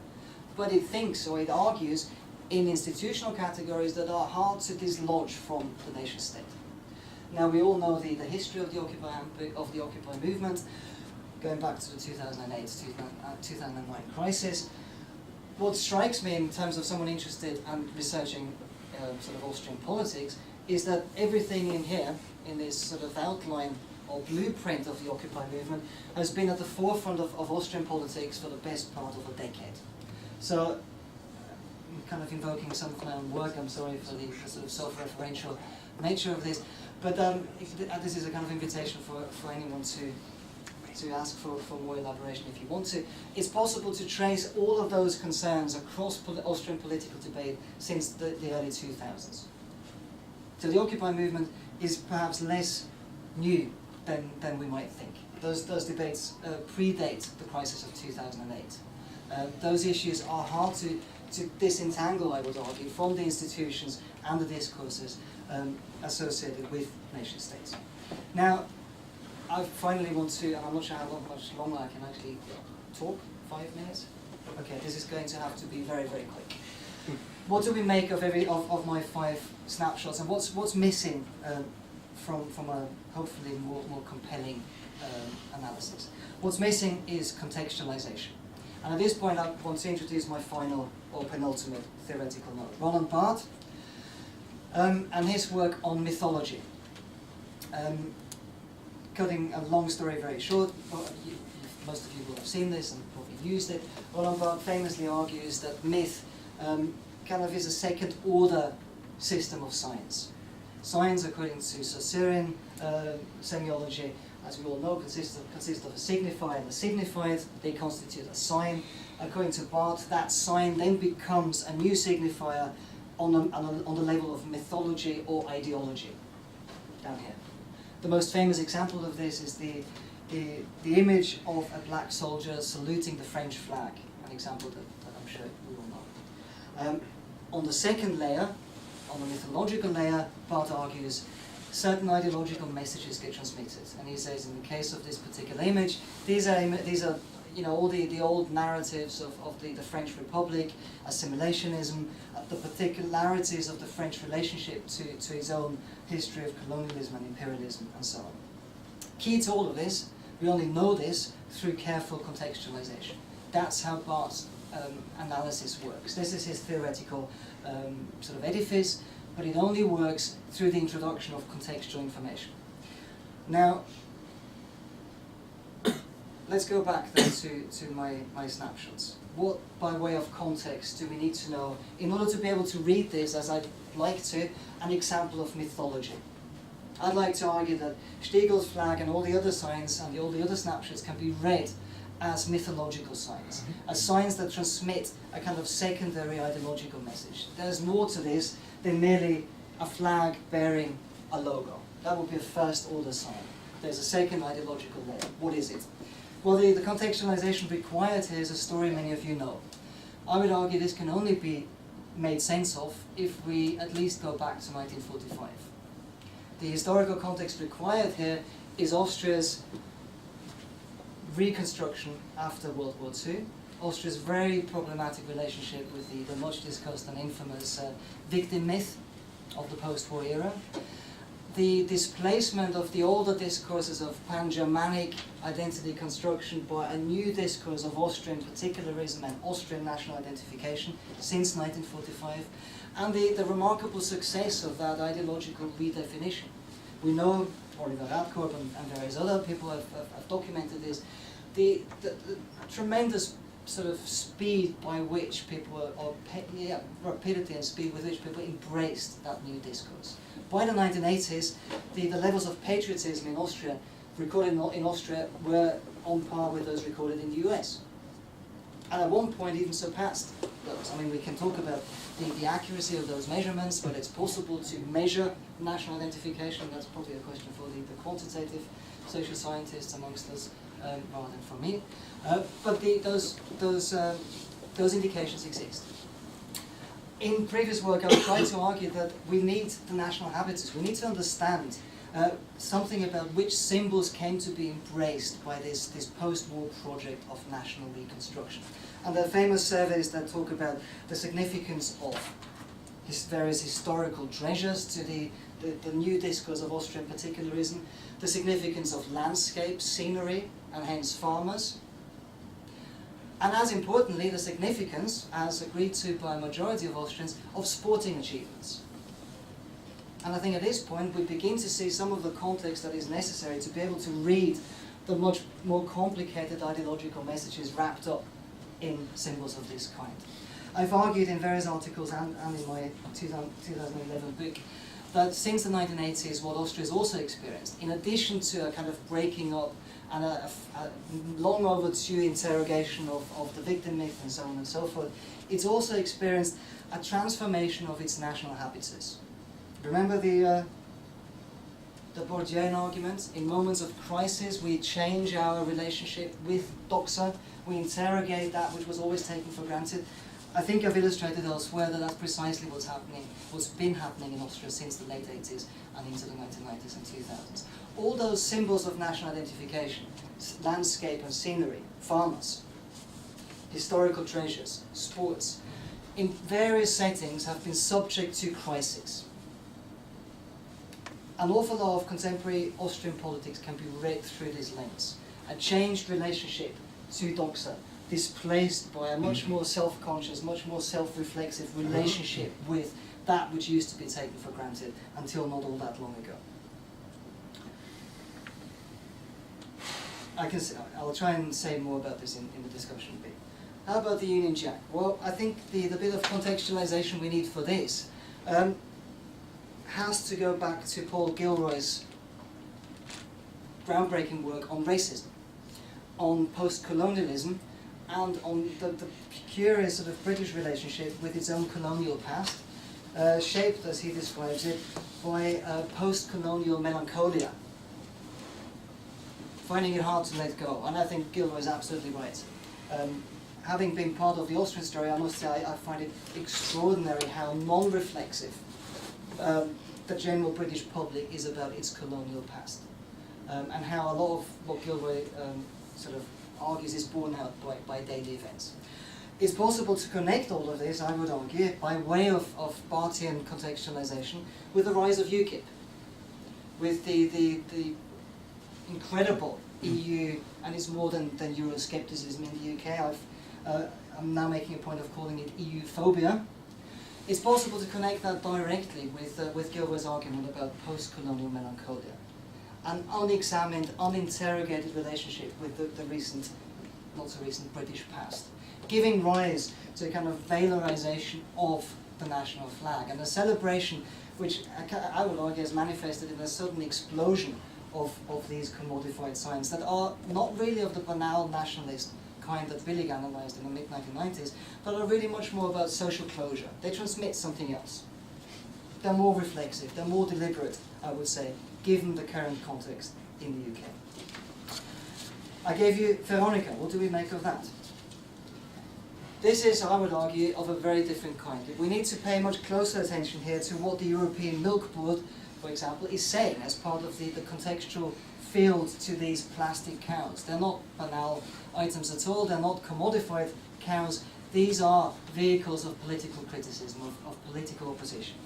but it thinks, or it argues, in institutional categories that are hard to dislodge from the nation state. Now, we all know the history of the Occupy movement, going back to the 2008-2009 crisis. What strikes me in terms of someone interested and researching sort of Austrian politics is that everything in here, in this sort of outline or blueprint of the Occupy movement, has been at the forefront of Austrian politics for the best part of a decade. So, I'm kind of invoking some of my own work, I'm sorry for the sort of self-referential nature of this, but this is a kind of invitation for anyone to ask for more elaboration if you want to. It's possible to trace all of those concerns across Austrian political debate since the early 2000s. So the Occupy movement is perhaps less new than we might think. those debates predate the crisis of 2008. Those issues are hard to disentangle, I would argue, from the institutions and the discourses associated with nation states. Now, I finally want to, and I'm not sure how much longer I can actually talk, 5 minutes? Okay, this is going to have to be very, very quick. What do we make of my 5 snapshots, and what's missing from a hopefully more compelling analysis? What's missing is contextualization. And at this point I want to introduce my final or penultimate theoretical node, Roland Barthes, and his work on mythology. Cutting a long story very short, most of you will have seen this and probably used it. Roland Barthes famously argues that myth kind of is a second order system of science. Science, according to Saussurian semiology, as we all know, consists of a signifier and a signified. They constitute a sign. According to Barthes, that sign then becomes a new signifier on the level of mythology or ideology, down here. The most famous example of this is the image of a black soldier saluting the French flag, an example that I'm sure we all know. On the second layer, on the mythological layer, Barthes argues certain ideological messages get transmitted, and he says in the case of this particular image, these are all the old narratives of the French Republic, assimilationism, the particularities of the French relationship to its own history of colonialism and imperialism, and so on. Key to all of this, we only know this through careful contextualization. That's how Barthes' analysis works. This is his theoretical sort of edifice, but it only works through the introduction of contextual information. Now, let's go back then to my snapshots. What, by way of context, do we need to know in order to be able to read this, as I'd like to, an example of mythology? I'd like to argue that Stiegl's flag and all the other signs and all the other snapshots can be read as mythological signs, as signs that transmit a kind of secondary ideological message. There's more to this than merely a flag bearing a logo. That would be a first order sign. There's a second ideological layer. What is it? Well, the contextualization required here is a story many of you know. I would argue this can only be made sense of if we at least go back to 1945. The historical context required here is Austria's reconstruction after World War II, Austria's very problematic relationship with the much discussed and infamous victim myth of the post-war era, the displacement of the older discourses of pan-Germanic identity construction by a new discourse of Austrian particularism and Austrian national identification since 1945, and the remarkable success of that ideological redefinition. We know, Oliver Radkorb and various other people have documented this, the tremendous sort of speed by which people, rapidity and speed with which people embraced that new discourse. By the 1980s, the levels of patriotism in Austria, recorded in Austria, were on par with those recorded in the US. And at one point even surpassed those. I mean, we can talk about the accuracy of those measurements, but it's possible to measure national identification. That's probably a question for the quantitative social scientists amongst us, rather than for me. But those indications exist. In previous work, I was trying to argue that we need the national habitus. We need to understand something about which symbols came to be embraced by this post-war project of national reconstruction. And there are famous surveys that talk about the significance of various historical treasures to the new discourse of Austrian particularism, the significance of landscape, scenery, and hence farmers, and as importantly, the significance, as agreed to by a majority of Austrians, of sporting achievements. And I think at this point we begin to see some of the context that is necessary to be able to read the much more complicated ideological messages wrapped up in symbols of this kind. I've argued in various articles and in my 2011 book that since the 1980s, what Austria has also experienced, in addition to a kind of breaking up and a long overdue interrogation of the victim myth and so on and so forth, it's also experienced a transformation of its national habitus. Remember the the Bourdieuian argument. In moments of crisis, we change our relationship with doxa. We interrogate that which was always taken for granted. I think I've illustrated elsewhere that that's precisely what's been happening in Austria since the late 80s and into the 1990s and 2000s. All those symbols of national identification, landscape and scenery, farmers, historical treasures, sports, in various settings have been subject to crisis. An awful lot of contemporary Austrian politics can be read through this lens. A changed relationship to doxa, displaced by a much more self-conscious, much more self-reflexive relationship with that which used to be taken for granted until not all that long ago. I'll try and say more about this in the discussion bit. How about the Union Jack? Well, I think the bit of contextualization we need for this has to go back to Paul Gilroy's groundbreaking work on racism, on post-colonialism, and on the curious sort of British relationship with its own colonial past, shaped, as he describes it, by post-colonial melancholia, finding it hard to let go. And I think Gilroy is absolutely right. Having been part of the Austrian story, I must say I find it extraordinary how non-reflexive the general British public is about its colonial past, and how a lot of what Gilroy sort of argues is borne out by daily events. It's possible to connect all of this, I would argue, by way of Barthian contextualization with the rise of UKIP, with the incredible EU, and it's more than Euroscepticism in the UK. I'm now making a point of calling it EU phobia. It's possible to connect that directly with Gilroy's argument about post-colonial melancholia, an unexamined, uninterrogated relationship with the recent, not so recent British past, giving rise to a kind of valorization of the national flag, and a celebration which I would argue is manifested in a sudden explosion of these commodified signs that are not really of the banal nationalist kind that Billig analysed in the mid-1990s, but are really much more about social closure. They transmit something else. They're more reflexive, they're more deliberate, I would say, given the current context in the UK. I gave you Veronica. What do we make of that? This is, I would argue, of a very different kind. We need to pay much closer attention here to what the European Milk Board, for example, is saying as part of the contextual field to these plastic cows. They're not banal items at all, they're not commodified cows, these are vehicles of political criticism, of political opposition.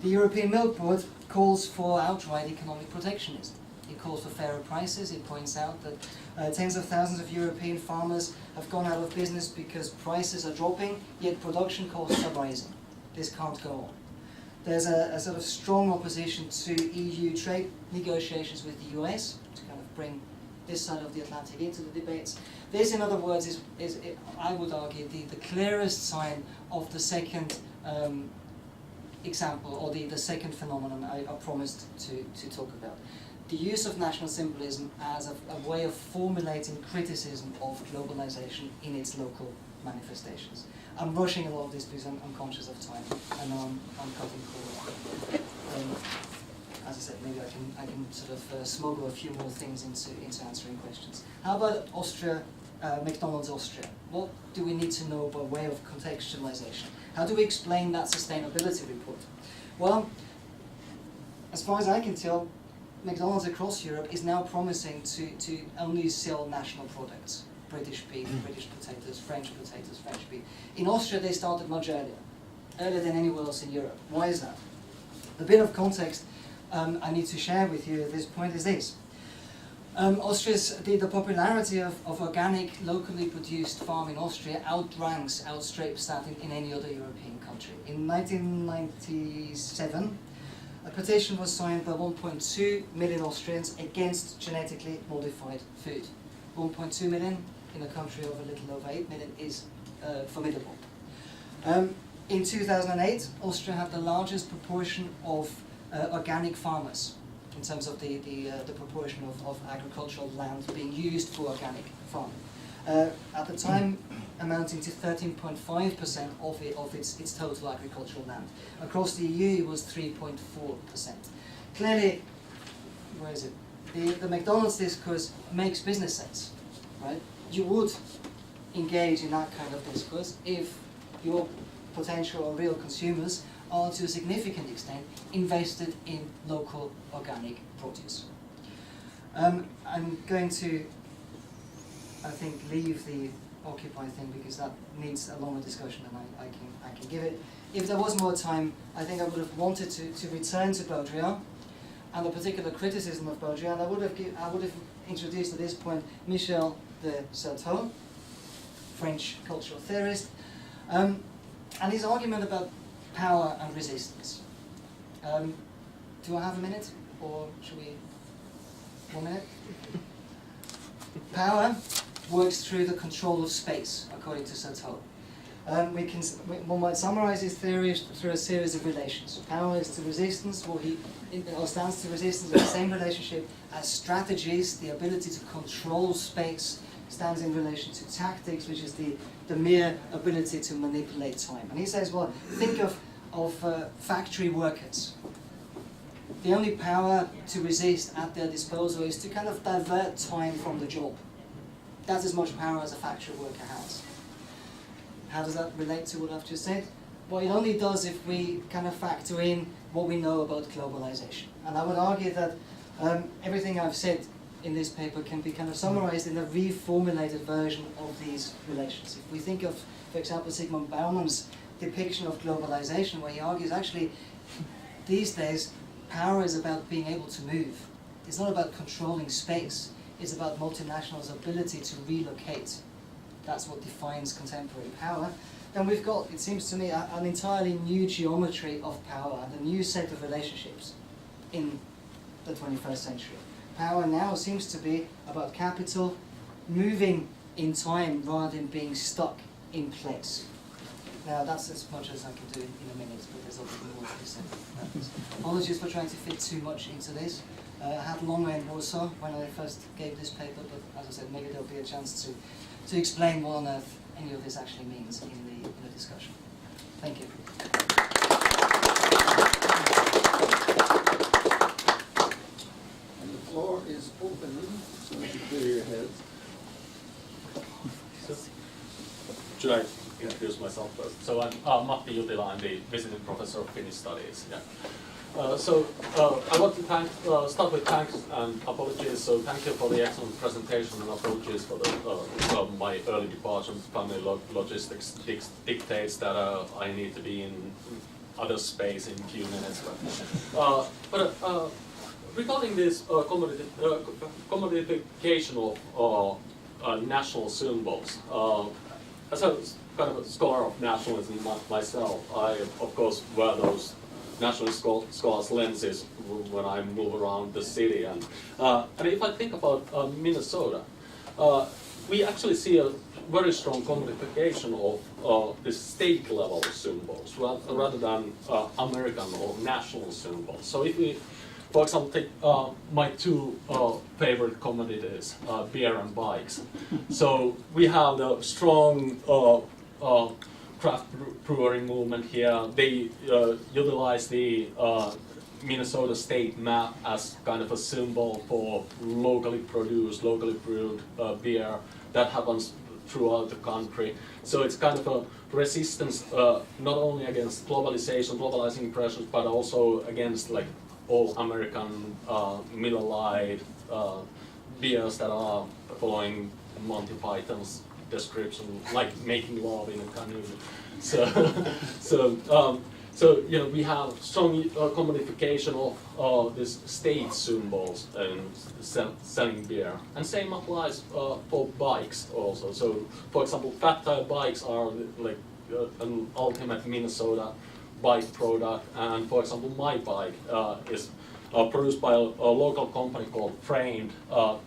The European Milk Board calls for outright economic protectionism. It calls for fairer prices. It points out that tens of thousands of European farmers have gone out of business because prices are dropping, yet production costs are rising. This can't go on. There's a sort of strong opposition to EU trade negotiations with the US to kind of bring this side of the Atlantic into the debates. This, in other words, is I would argue, the clearest sign of the second example, or the second phenomenon I promised to talk about. The use of national symbolism as a way of formulating criticism of globalization in its local manifestations. I'm rushing a lot of this because I'm conscious of time, and I'm cutting forward. As I said, maybe I can sort of smuggle a few more things into answering questions. How about Austria, McDonald's Austria? What do we need to know by way of contextualization? How do we explain that sustainability report? Well, as far as I can tell, McDonald's across Europe is now promising to only sell national products. British beef, British potatoes, French beef. In Austria they started much earlier than anywhere else in Europe. Why is that? A bit of context I need to share with you at this point is this. Austria's, the popularity of organic, locally produced farm in Austria outstrips that in any other European country. In 1997, a petition was signed by 1.2 million Austrians against genetically modified food. 1.2 million in a country of a little over 8 million is formidable. In 2008, Austria had the largest proportion of organic farmers in terms of the proportion of agricultural land being used for organic farming. At the time, amounting to 13.5% of its total agricultural land. Across the EU, it was 3.4%. Clearly, where is it? The McDonald's discourse makes business sense, right? You would engage in that kind of discourse if your potential or real consumers are to a significant extent invested in local organic produce. I'm going to, I think, leave the Occupy thing because that needs a longer discussion than I can give it. If there was more time, I think I would have wanted to return to Baudrillard and the particular criticism of Baudrillard. I would have introduced at this point Michel de Certeau, French cultural theorist, and his argument about power and resistance. Do I have a minute, or should we? 1 minute? Power works through the control of space, according to Certeau. One might summarize his theory through a series of relations. Power is to resistance, or stands to resistance in the same relationship as strategies, the ability to control space, stands in relation to tactics, which is the mere ability to manipulate time. And he says, well, think of factory workers. The only power to resist at their disposal is to kind of divert time from the job. That's as much power as a factory worker has. How does that relate to what I've just said? Well, it only does if we kind of factor in what we know about globalization. And I would argue that everything I've said in this paper can be kind of summarized in a reformulated version of these relations. If we think of, for example, Zygmunt Bauman's depiction of globalization, where he argues actually these days power is about being able to move. It's not about controlling space. It's about multinationals' ability to relocate. That's what defines contemporary power. Then we've got, it seems to me, an entirely new geometry of power and a new set of relationships in the 21st century. Power now seems to be about capital moving in time rather than being stuck in place. Now that's as much as I can do in a minute, but there's obviously more to be said. Apologies for trying to fit too much into this. I had longer in Warsaw when I first gave this paper, but as I said, maybe there'll be a chance to explain what on earth any of this actually means in the discussion. Thank you. And the floor is open, so you can clear your heads. Should I introduce myself first? So I'm Matti Jutila, I'm the visiting professor of Finnish studies. Yeah. I want to start with thanks and apologies. So thank you for the excellent presentation and apologies for my early departure. Family logistics dictates that I need to be in other space in a few minutes. But regarding this commodification of national symbols, as a kind of a scholar of nationalism myself, I of course wear those nationalist scholars' lenses when I move around the city. And if I think about Minnesota, we actually see a very strong commodification of the state level symbols rather than American or national symbols. So if we, for example, take my two favorite commodities, beer and bikes. So we have the strong craft brewing movement here. They utilize the Minnesota state map as kind of a symbol for locally produced, locally brewed beer that happens throughout the country. So it's kind of a resistance not only against globalizing pressures, but also against like all American Miller Lite beers that are following Monty Python's description, like making love in a canoe. So you know, we have strong commodification of these state symbols and selling beer, and same applies for bikes also. So, for example, fat tire bikes are like an ultimate Minnesota bike product, and for example, my bike is produced by a local company called Framed.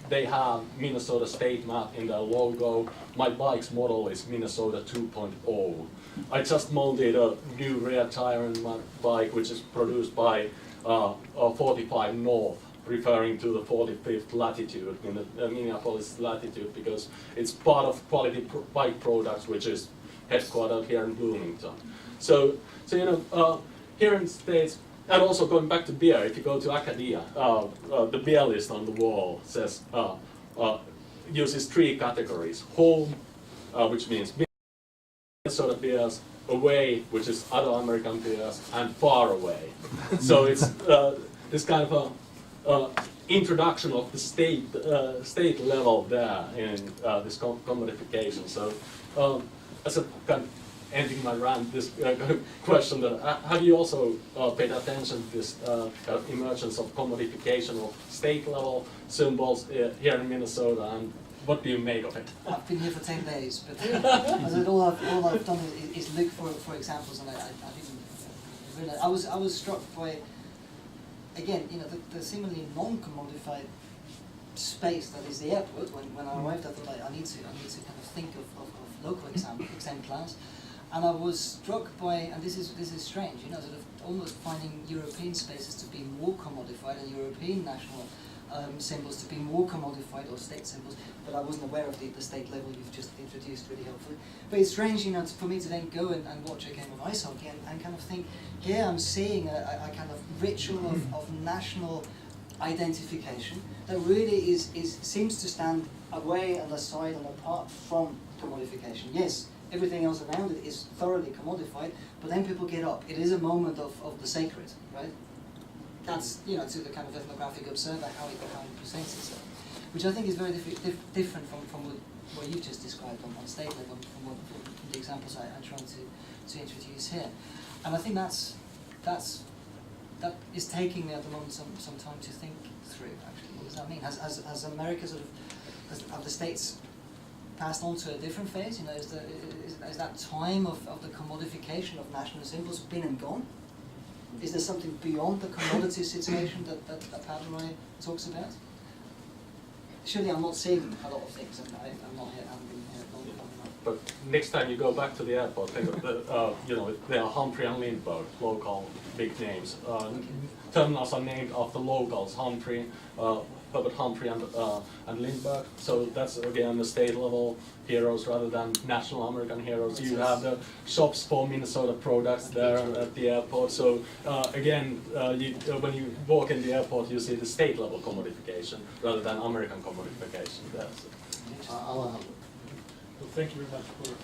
They have Minnesota state map in their logo. My bike's model is Minnesota 2.0. I just mounted a new rear tire in my bike, which is produced by 45 North, referring to the 45th latitude in the Minneapolis latitude, because it's part of Quality Bike Products, which is headquartered here in Bloomington. So you know, here in the States, And also going back to beer, if you go to Academia, the beer list on the wall says uses 3 categories: home, which means Minnesota beers; away, which is other American beers; and far away. So it's this kind of a introduction of the state level there in this commodification. So as a kind of ending my rant, this kind of question that have you also paid attention to this kind of emergence of commodification of state level symbols here in Minnesota, and what do you make of it? I've been here for 10 days, but I said all I've done is look for examples, and I didn't realize. I was struck by, again, you know, the seemingly non-commodified space that is the airport. When I arrived, I thought I need to kind of think of local exemplars. And I was struck by, and this is strange, you know, sort of almost finding European spaces to be more commodified and European national symbols to be more commodified, or state symbols, but I wasn't aware of the state level you've just introduced really helpfully. But it's strange, you know, for me to then go and watch a game of ice hockey and kind of think, here I'm seeing a kind of ritual of national identification that really seems to stand away and aside and apart from commodification. Yes, everything else around it is thoroughly commodified, but then people get up. It is a moment of the sacred, right? That's, you know, to the kind of ethnographic observer, how it presents itself, which I think is very different from what you just described on state level, from the examples I tried to introduce here. And I think that is taking me at the moment some time to think through, actually. What does that mean? Has America sort of, have the states passed on to a different phase? You know, is that time of the commodification of national symbols been and gone? Is there something beyond the commodity situation that Padre talks about? Surely I'm not seeing a lot of things, and I'm not here, I haven't been here long enough. But next time you go back to the airport, think of you know, there are Humphrey and Lindbergh, local big names. Terminals are named after locals, Humphrey, Herbert Humphrey and Lindbergh. So that's again the state level heroes rather than national American heroes. You have the shops for Minnesota products there at the airport. So again, when you walk in the airport, you see the state level commodification rather than American commodification there. So. Well, thank you very much for a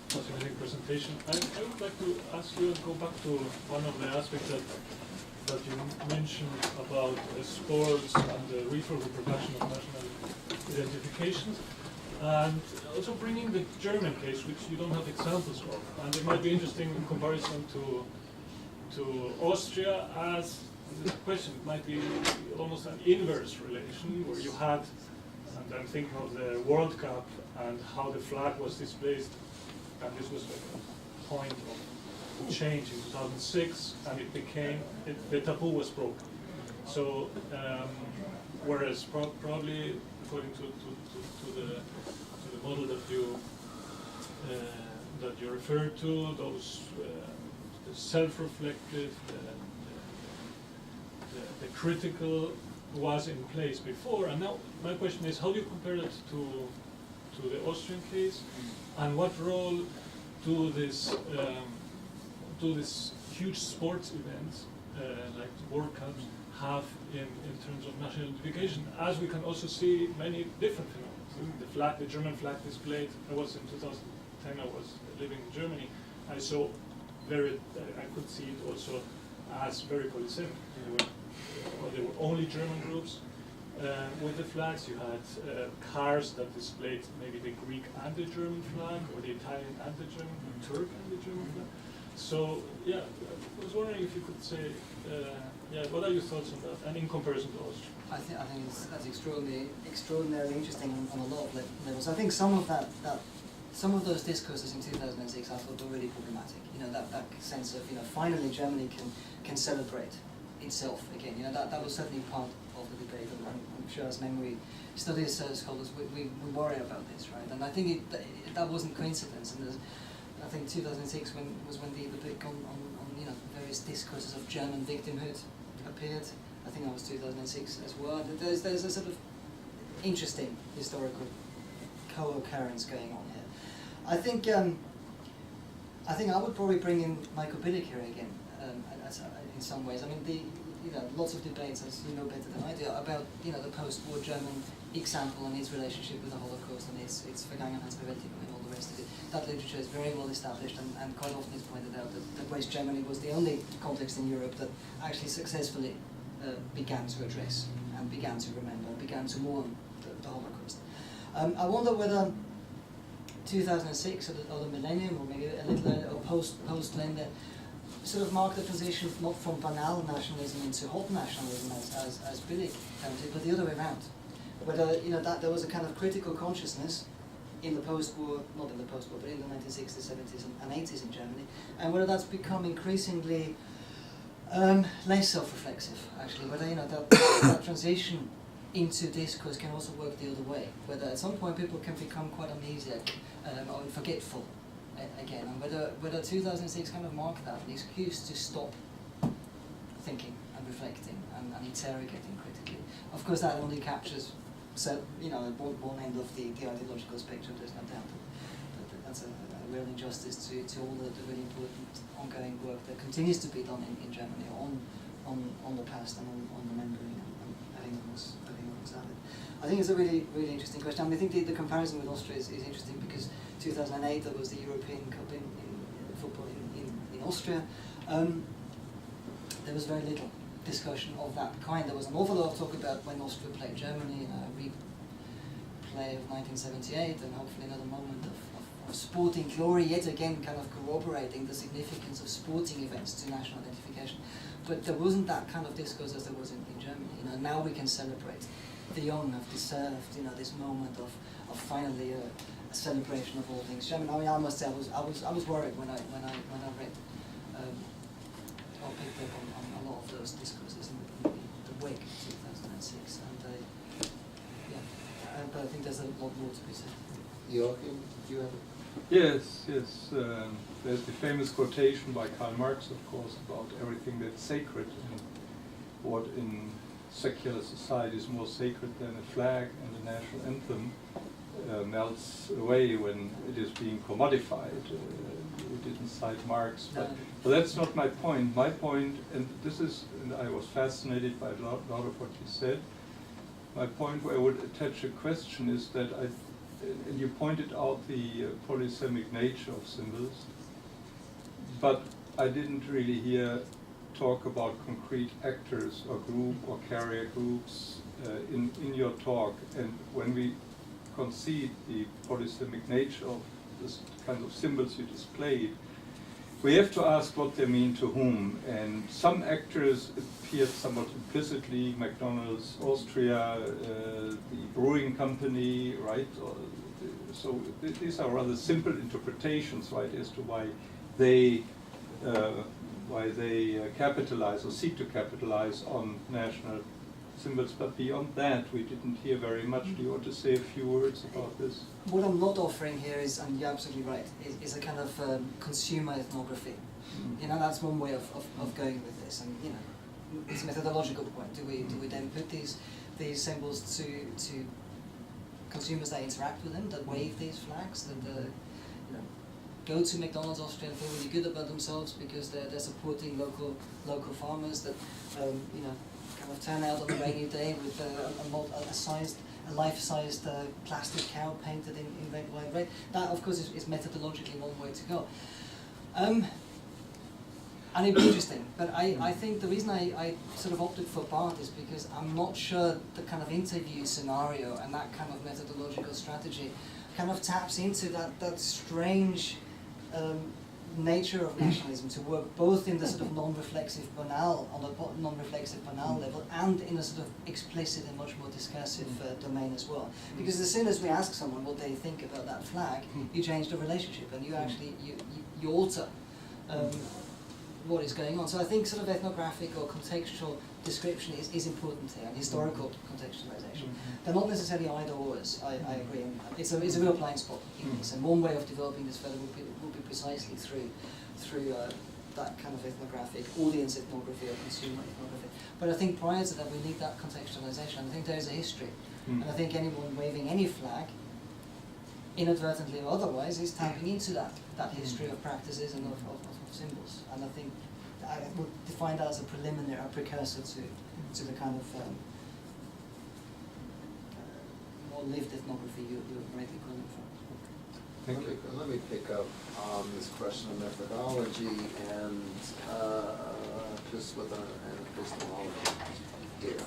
fascinating presentation. I would like to ask you and go back to one of the aspects that you mentioned about sports and the reproduction of national identifications, and also bringing the German case, which you don't have examples of, and it might be interesting in comparison to Austria, as this question might be almost an inverse relation, where you had, and I'm thinking of the World Cup and how the flag was displaced, and this was a point of change in 2006, and it became, the taboo was broken. So, whereas probably according to the model that you referred to, those the self-reflective, the critical was in place before, and now my question is, how do you compare that to the Austrian case, and what role do these huge sports events like World Cups have in terms of national identification, as we can also see many different phenomena. The flag, the German flag displayed, I was in 2010, I was living in Germany, I saw I could see it also as very polycentric. There were only German groups with the flags. You had cars that displayed maybe the Greek and the German flag, or the Italian and the German, Turk and the German flag. So, yeah, I was wondering if you could say, what are your thoughts on that, and in comparison to Austria? I think that's extraordinarily interesting on a lot of levels. I think some of those discourses in 2006 I thought were really problematic. You know, that sense of, you know, finally Germany can celebrate itself again. You know, that was certainly part of the debate, and I'm sure as memory studies scholars we worry about this, right? And I think that wasn't coincidence. And I think 2006 was when the book on you know, various discourses of German victimhood appeared. I think that was 2006 as well. There's a sort of interesting historical co-occurrence going on here. I think I would probably bring in Michael Billick here again. in some ways. I mean, lots of debates, as you know better than I do, about the post-war German example and its relationship with the Holocaust and its Vergangenheitsbewältigung and all the rest of it. That literature is very well established, and quite often it's pointed out that West Germany was the only context in Europe that actually successfully began to address and began to remember, began to mourn the Holocaust. I wonder whether 2006 or the millennium, or maybe a little earlier, or post-Lende, sort of marked the transition not from banal nationalism into hot nationalism, as Billy counted, but the other way around. Whether that there was a kind of critical consciousness in the post-war, not in the post-war, but in the 1960s, 70s, and 80s in Germany, and whether that's become increasingly less self-reflexive, actually. Whether that transition into discourse can also work the other way. Whether at some point people can become quite amnesiac or forgetful again, and whether 2006 kind of marked that, an excuse to stop thinking and reflecting and interrogating critically. Of course, that only captures one end of the ideological spectrum. There's no doubt that that's a real injustice to all the really important ongoing work that continues to be done in Germany on the past and on remembering and having those added. I think it's a really, really interesting question. I mean, I think the comparison with Austria is interesting because 2008 there was the European Cup in football in Austria. There was very little discussion of that kind. There was an awful lot of talk about when Austria played Germany, a replay of 1978, and hopefully another moment of sporting glory, yet again kind of corroborating the significance of sporting events to national identification. But there wasn't that kind of discourse as there was in Germany. Now we can celebrate. The young have deserved, this moment of finally a celebration of all things German. I mean, I must say, I was worried when I read or picked up on a lot of those discourses in the wake of 2006, but I think there's a lot more to be said. Joachim, do you have Yes. There's the famous quotation by Karl Marx, of course, about everything that's sacred and what in secular society is more sacred than a flag and a national anthem melts away when it is being commodified. We didn't cite Marx, but that's not my point. My point, and I was fascinated by a lot of what you said. My point where I would attach a question is that and you pointed out the polysemic nature of symbols, but I didn't really hear talk about concrete actors or group or carrier groups in your talk. And when we concede the polysemic nature of this kind of symbols you displayed, we have to ask what they mean to whom. And some actors appeared somewhat implicitly: McDonald's, Austria, the brewing company, right? So these are rather simple interpretations, right, as to why they capitalize or seek to capitalize on national symbols. But beyond that, we didn't hear very much. Do you want to say a few words about this? What I'm not offering here is, and you're absolutely right, is a kind of consumer ethnography. That's one way of going with this, and it's a methodological point. Do we then put these symbols to consumers that interact with them, that wave these flags, that go to McDonald's Austria and feel really good about themselves because they're supporting local farmers that kind of turn out on a rainy day with a life-sized plastic cow painted in red, white, red. That, of course, is methodologically one way to go. And it'd be interesting, but I think the reason I sort of opted for Barth is because I'm not sure the kind of interview scenario and that kind of methodological strategy kind of taps into that strange nature of nationalism to work both in the sort of non-reflexive banal, on a non-reflexive banal level, and in a sort of explicit and much more discursive domain as well. Because as soon as we ask someone what they think about that flag, you change the relationship and you actually you alter what is going on. So I think sort of ethnographic or contextual description is important here, and historical contextualization. They're not necessarily either ors, I agree. And it's a real blind spot in this, and one way of developing this further would be precisely through that kind of ethnographic, audience ethnography or consumer ethnography. But I think prior to that we need that contextualization, and I think there is a history. And I think anyone waving any flag, inadvertently or otherwise, is tapping into that history of practices and of symbols. And I think I would define that as a preliminary, a precursor to the kind of more lived ethnography you're rightly calling for. Let me pick up on this question of methodology and just with an epistemology here.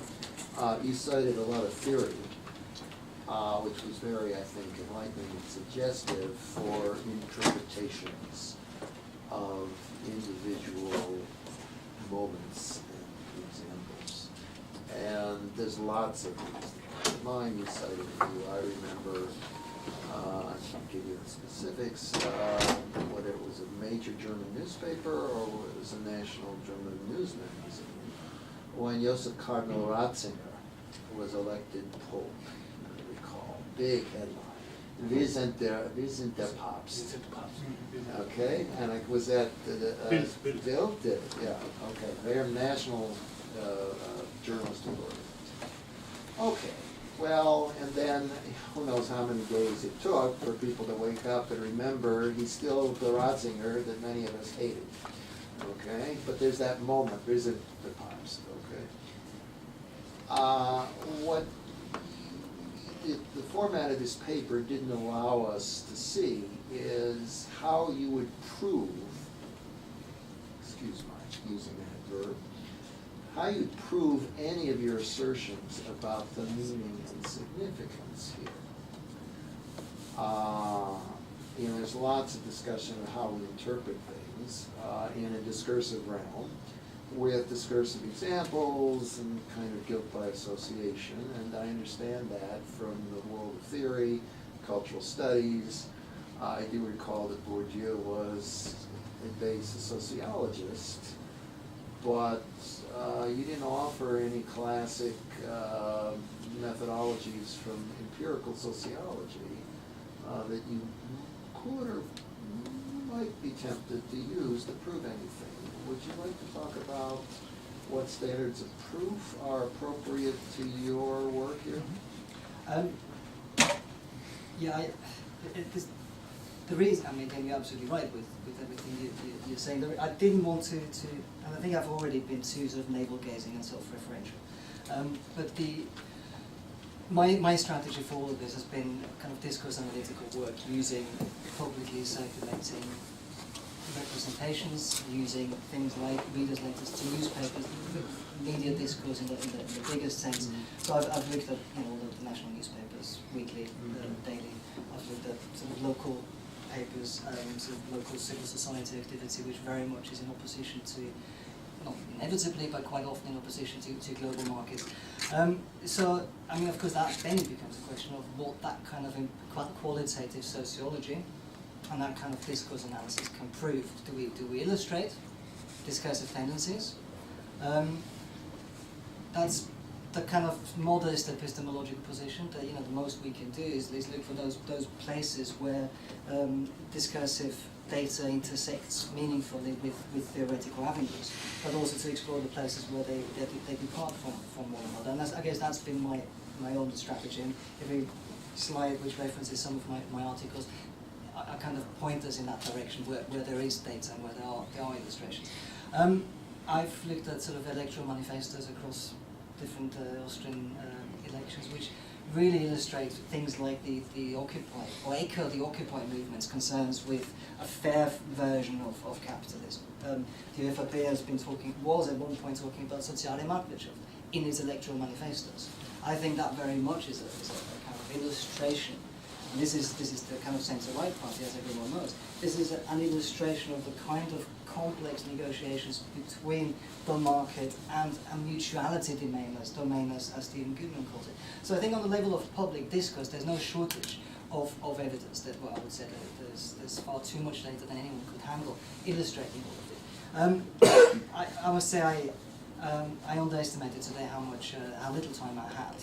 You cited a lot of theory, which was very, I think, enlightening and suggestive for interpretations of individual moments and examples. And there's lots of these. Mine you cited a few. I remember, I can't give you the specifics, whether it was a major German newspaper or it was a national German news magazine, when Joseph Cardinal Ratzinger was elected Pope, I recall, big headline. Wir sind der Papst. Okay, and it was at the Bild did it, yeah, okay, they're national journalistic organization. Okay, well, and then who knows how many days it took for people to wake up and remember he's still the Ratzinger that many of us hated. Okay, but there's that moment, there isn't the Papst, okay? What the format of this paper didn't allow us to see is how you would prove, excuse my using that verb, how you'd prove any of your assertions about the meaning and significance here. You know, there's lots of discussion of how we interpret things in a discursive realm, with discursive examples and kind of guilt by association, and I understand that from the world of theory, cultural studies. I do recall that Bourdieu was at base a sociologist, but you didn't offer any classic methodologies from empirical sociology that you could or might be tempted to use to prove anything. Would you like to talk about what standards of proof are appropriate to your work here? The reason, I mean, again, you're absolutely right with everything you're saying. I didn't want to, and I think I've already been too sort of navel-gazing and self-referential. But my strategy for all of this has been kind of discourse analytical work using publicly circulating representations, using things like readers' letters to newspapers, media discourse in the biggest sense. So I've looked at all the national newspapers, weekly, daily. I've looked at sort of local papers, sort of local civil society activity, which very much is in opposition to, not inevitably, but quite often in opposition to global markets. So, I mean, of course, that then becomes a question of what that kind of qualitative sociology and that kind of discourse analysis can prove. Do we illustrate discursive tendencies? That's the kind of modest epistemological position that the most we can do is look for those places where discursive data intersects meaningfully with theoretical avenues, but also to explore the places where they depart from one another. And I guess that's been my own strategy. And every slide which references some of my articles, I kind of point us in that direction where there is data and where there are illustrations. I've looked at sort of electoral manifestos across different Austrian elections, which really illustrate things like the Occupy, or echo the Occupy movement's concerns with a fair version of capitalism. The ÖVP was at one point talking about soziale Marktwirtschaft in its electoral manifestos. I think that very much is a kind of illustration. And this is the kind of centre-right party, as everyone knows. This is an illustration of the kind of complex negotiations between the market and a mutuality domain, as Stephen Goodman calls it. So I think on the level of public discourse, there's no shortage of evidence that, well, I would say that there's far too much data than anyone could handle illustrating all of it. I must say I underestimated today how little time I had.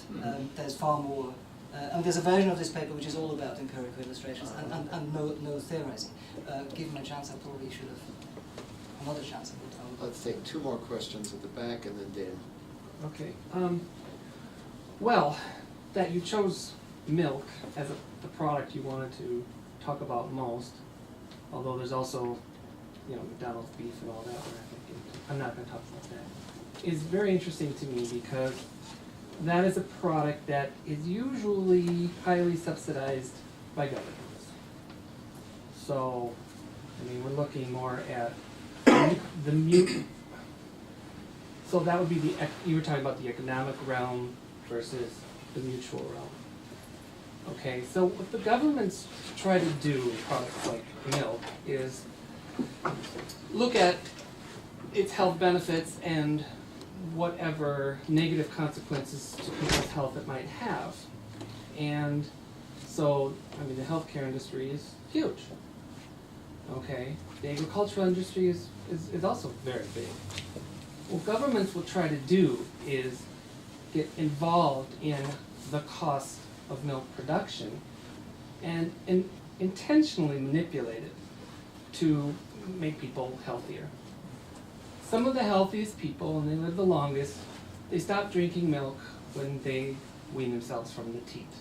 There's far more. And there's a version of this paper which is all about empirical illustrations and no theorizing. Given a chance, I probably should have another chance. Let's take two more questions at the back and then Dan. Okay. Well, that you chose milk as the product you wanted to talk about most, although there's also McDonald's beef and all that, I'm not gonna talk about that, is very interesting to me because that is a product that is usually highly subsidized by governments. So, I mean, we're looking more at the mute. So that would be you were talking about the economic realm versus the mutual realm. Okay, so what the governments try to do in products like milk is look at its health benefits and whatever negative consequences to people's health it might have. And so, I mean, the healthcare industry is huge. Okay, the agricultural industry is also very big. What governments will try to do is get involved in the cost of milk production and intentionally manipulate it to make people healthier. Some of the healthiest people, and they live the longest, they stop drinking milk when they wean themselves from the teat.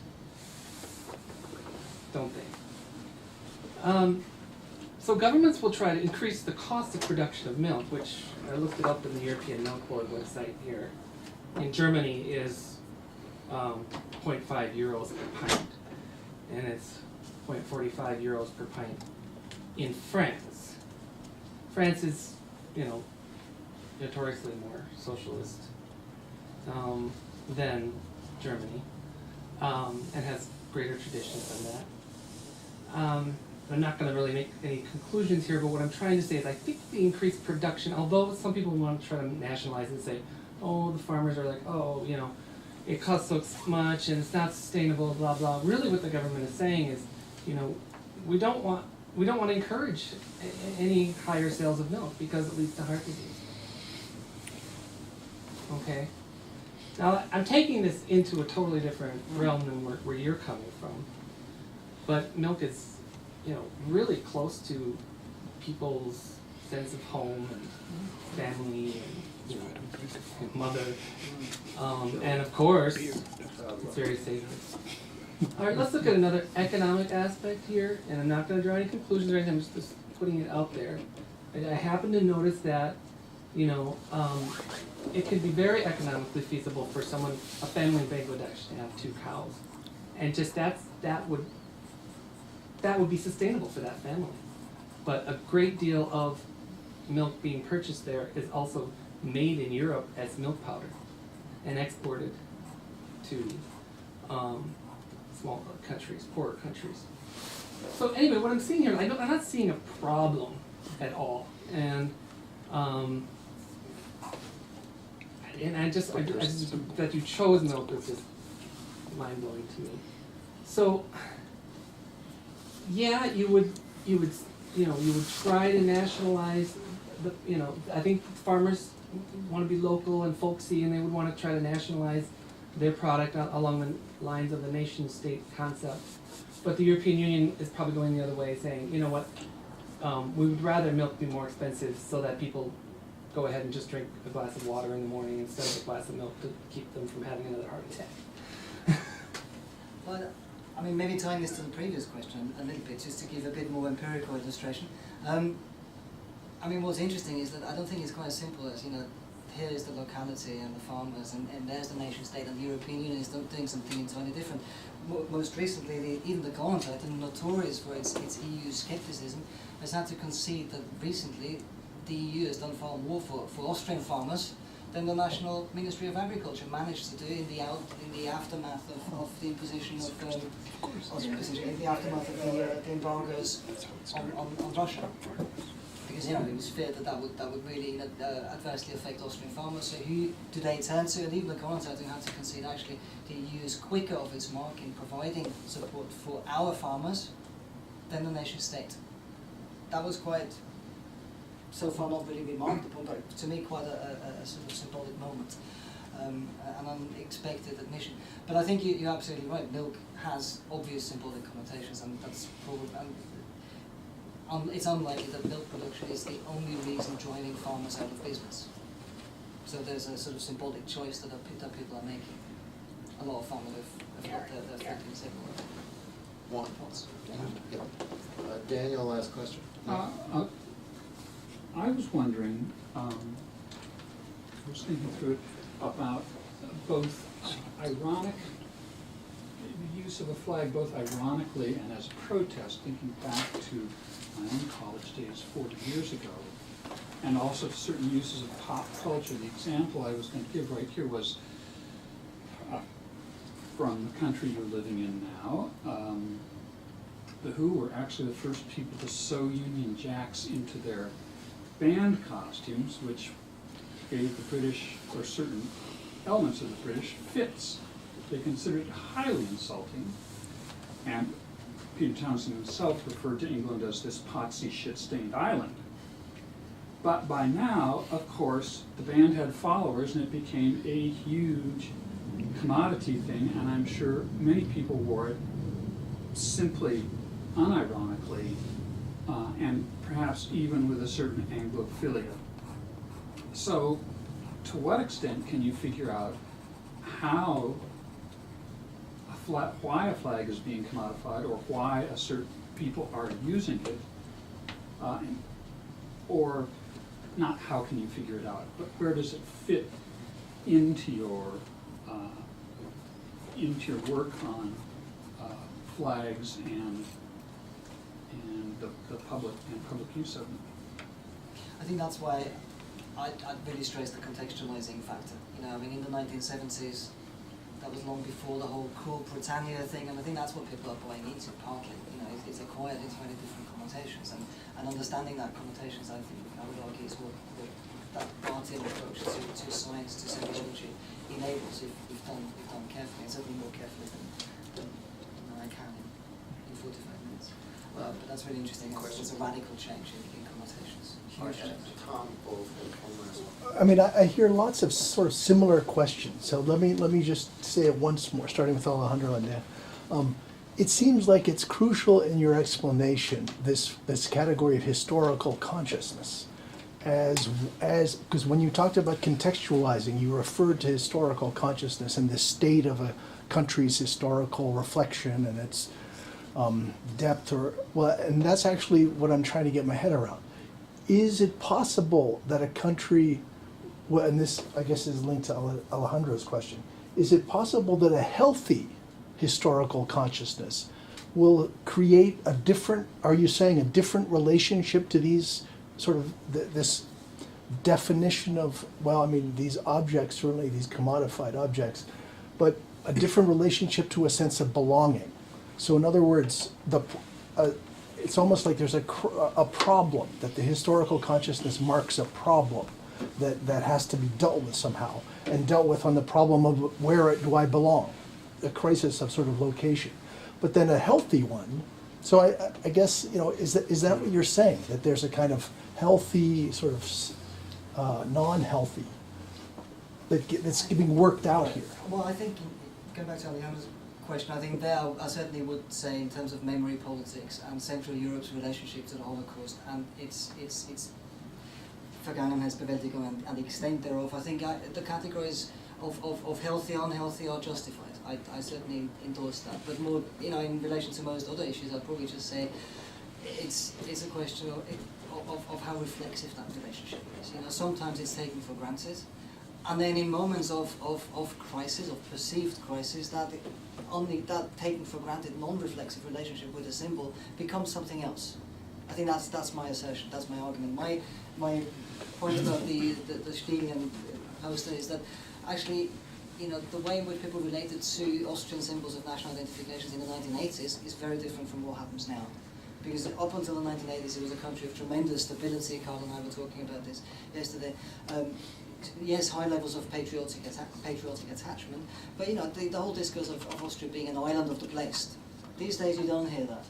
Don't they? So governments will try to increase the cost of production of milk, which I looked it up in the European Milk Board website here. In Germany is 0.5 euros per pint, and it's 0.45 euros per pint in France. France is, notoriously more socialist than Germany, and has greater traditions than that. I'm not going to really make any conclusions here, but what I'm trying to say is I think the increased production, although some people want to try to nationalize and say, oh, the farmers are like, oh, it costs so much and it's not sustainable, blah, blah. Really what the government is saying is, we don't want to encourage any higher sales of milk because it leads to heart disease. Okay? Now, I'm taking this into a totally different realm than where you're coming from. But milk is, really close to people's sense of home and family and mother. And of course, it's very sacred. All right, let's look at another economic aspect here, and I'm not going to draw any conclusions or anything, I'm just putting it out there. I happen to notice that, it can be very economically feasible for a family in Bangladesh to have 2 cows. And just that would be sustainable for that family. But a great deal of milk being purchased there is also made in Europe as milk powder and exported to small countries, poorer countries. So anyway, what I'm seeing here, I'm not seeing a problem at all. And I just that you chose milk is just mind blowing to me. So yeah, you would try to nationalize I think farmers want to be local and folksy, and they would want to try to nationalize their product along the lines of the nation state concept. But the European Union is probably going the other way, saying, you know what, we would rather milk be more expensive so that people go ahead and just drink a glass of water in the morning instead of a glass of milk to keep them from having another heart attack. Well, I mean, maybe tying this to the previous question a little bit, just to give a bit more empirical illustration. I mean, what's interesting is that I don't think it's quite as simple as, here is the locality and the farmers, and there's the nation state, and the European Union is doing something entirely different. Most recently, even the Karner, notorious for its EU skepticism, has had to concede that recently the EU has done far more for Austrian farmers than the National Ministry of Agriculture managed to do in the aftermath of the imposition of in the aftermath of the embargoes on Russia. Because it was feared that would really adversely affect Austrian farmers. So who do they turn to? And even the Karner have to concede actually the EU is quicker of its mark in providing support for our farmers than the nation state. That was quite, so far not really remarked upon, but to me quite a sort of symbolic moment, an unexpected admission. But I think you're absolutely right. Milk has obvious symbolic connotations, and that's probably. It's unlikely that milk production is the only reason driving farmers out of business. So there's a sort of symbolic choice that people are making. A lot of farmers have got their foot in the table. One. Daniel, last question. was wondering, I was thinking through it about both ironic, the use of a flag both ironically and as a protest, thinking back to my own college days 40 years ago, and also certain uses of pop culture. The example I was going to give right here was from the country you're living in now. The Who were actually the first people to sew Union Jacks into their band costumes, which gave the British, or certain elements of the British, fits. They considered it highly insulting, and Peter Townsend himself referred to England as this potsy, shit-stained island. But by now, of course, the band had followers, and it became a huge commodity thing, and I'm sure many people wore it simply unironically, and perhaps even with a certain Anglophilia. So, to what extent can you figure out how why a flag is being commodified, or why a certain people are using it, or not how can you figure it out, but where does it fit into your work on flags and the public use of them? I think that's why I'd really stress the contextualizing factor. You know, I mean, in the 1970s, that was long before the whole cool Britannia thing, and I think that's what people are buying into partly. You know, it's acquired into many different connotations, and understanding that connotations, I think, I would argue, is what that Bartian approach to science, to semiology enables if done carefully, and certainly more carefully than I can in 45 minutes. But that's really interesting. It's a radical change in connotations. Huge change. Tom, both, and Karner. I mean, I hear lots of sort of similar questions. So let me just say it once more, starting with Alejandro and Dan. It seems like it's crucial in your explanation, this category of historical consciousness, as because when you talked about contextualizing, you referred to historical consciousness and the state of a country's historical reflection and its depth, and that's actually what I'm trying to get my head around. Is it possible that a country, well, and this I guess is linked to Alejandro's question, is it possible that a healthy historical consciousness will create a different, are you saying a different relationship to these sort of, this definition of, well, I mean, these objects, certainly these commodified objects, but a different relationship to a sense of belonging? So in other words, it's almost like there's a problem, that the historical consciousness marks a problem that has to be dealt with somehow, and dealt with on the problem of where do I belong, a crisis of sort of location. But then a healthy one, so I guess, you know, is that what you're saying, that there's a kind of healthy, sort of non-healthy, that's being worked out here? Well, I think, going back to Alejandro's question, I think there I certainly would say in terms of memory politics and Central Europe's relationship to the Holocaust and its Vergangenheitsbewältigung and the extent thereof, I think the categories of healthy, unhealthy are justified. I certainly endorse that. But more, you know, in relation to most other issues, I'd probably just say it's a question of how reflexive that relationship is. You know, sometimes it's taken for granted. And then in moments of crisis, of perceived crisis, that taken for granted, non-reflexive relationship with a symbol becomes something else. I think that's my assertion, that's my argument. My point about the Stegen poster is that actually, you know, the way in which people related to Austrian symbols of national identifications in the 1980s is very different from what happens now. Because up until the 1980s, it was a country of tremendous stability. Carl and I were talking about this yesterday. Yes, high levels of patriotic attachment, but you know, the whole discourse of Austria being an island of the blessed. These days you don't hear that.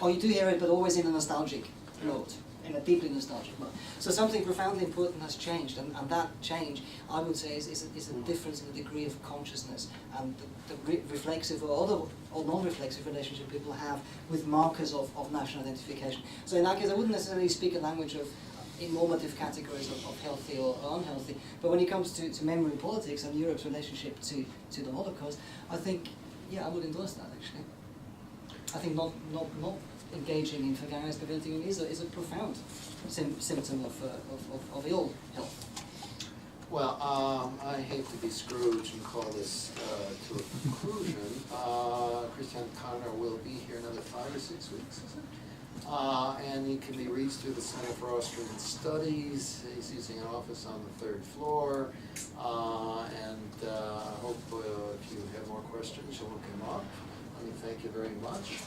Or you do hear it, but always in a nostalgic mode, in a deeply nostalgic mode. So something profoundly important has changed, and that change, I would say, is a difference in the degree of consciousness and the reflexive or non-reflexive relationship people have with markers of national identification. So in that case, I wouldn't necessarily speak a language of in normative categories of healthy or unhealthy, but when it comes to memory politics and Europe's relationship to the Holocaust, I think, yeah, I would endorse that actually. I think not engaging in gregarious preventing is a profound symptom of ill health. Well, I hate to be Scrooge and call this to a conclusion. Christian Karner will be here another 5 or 6 weeks, is it? And he can be reached through the Center for Austrian Studies. He's using an office on the 3rd floor. And I hope if you have more questions, you'll look him up. Let me thank you very much.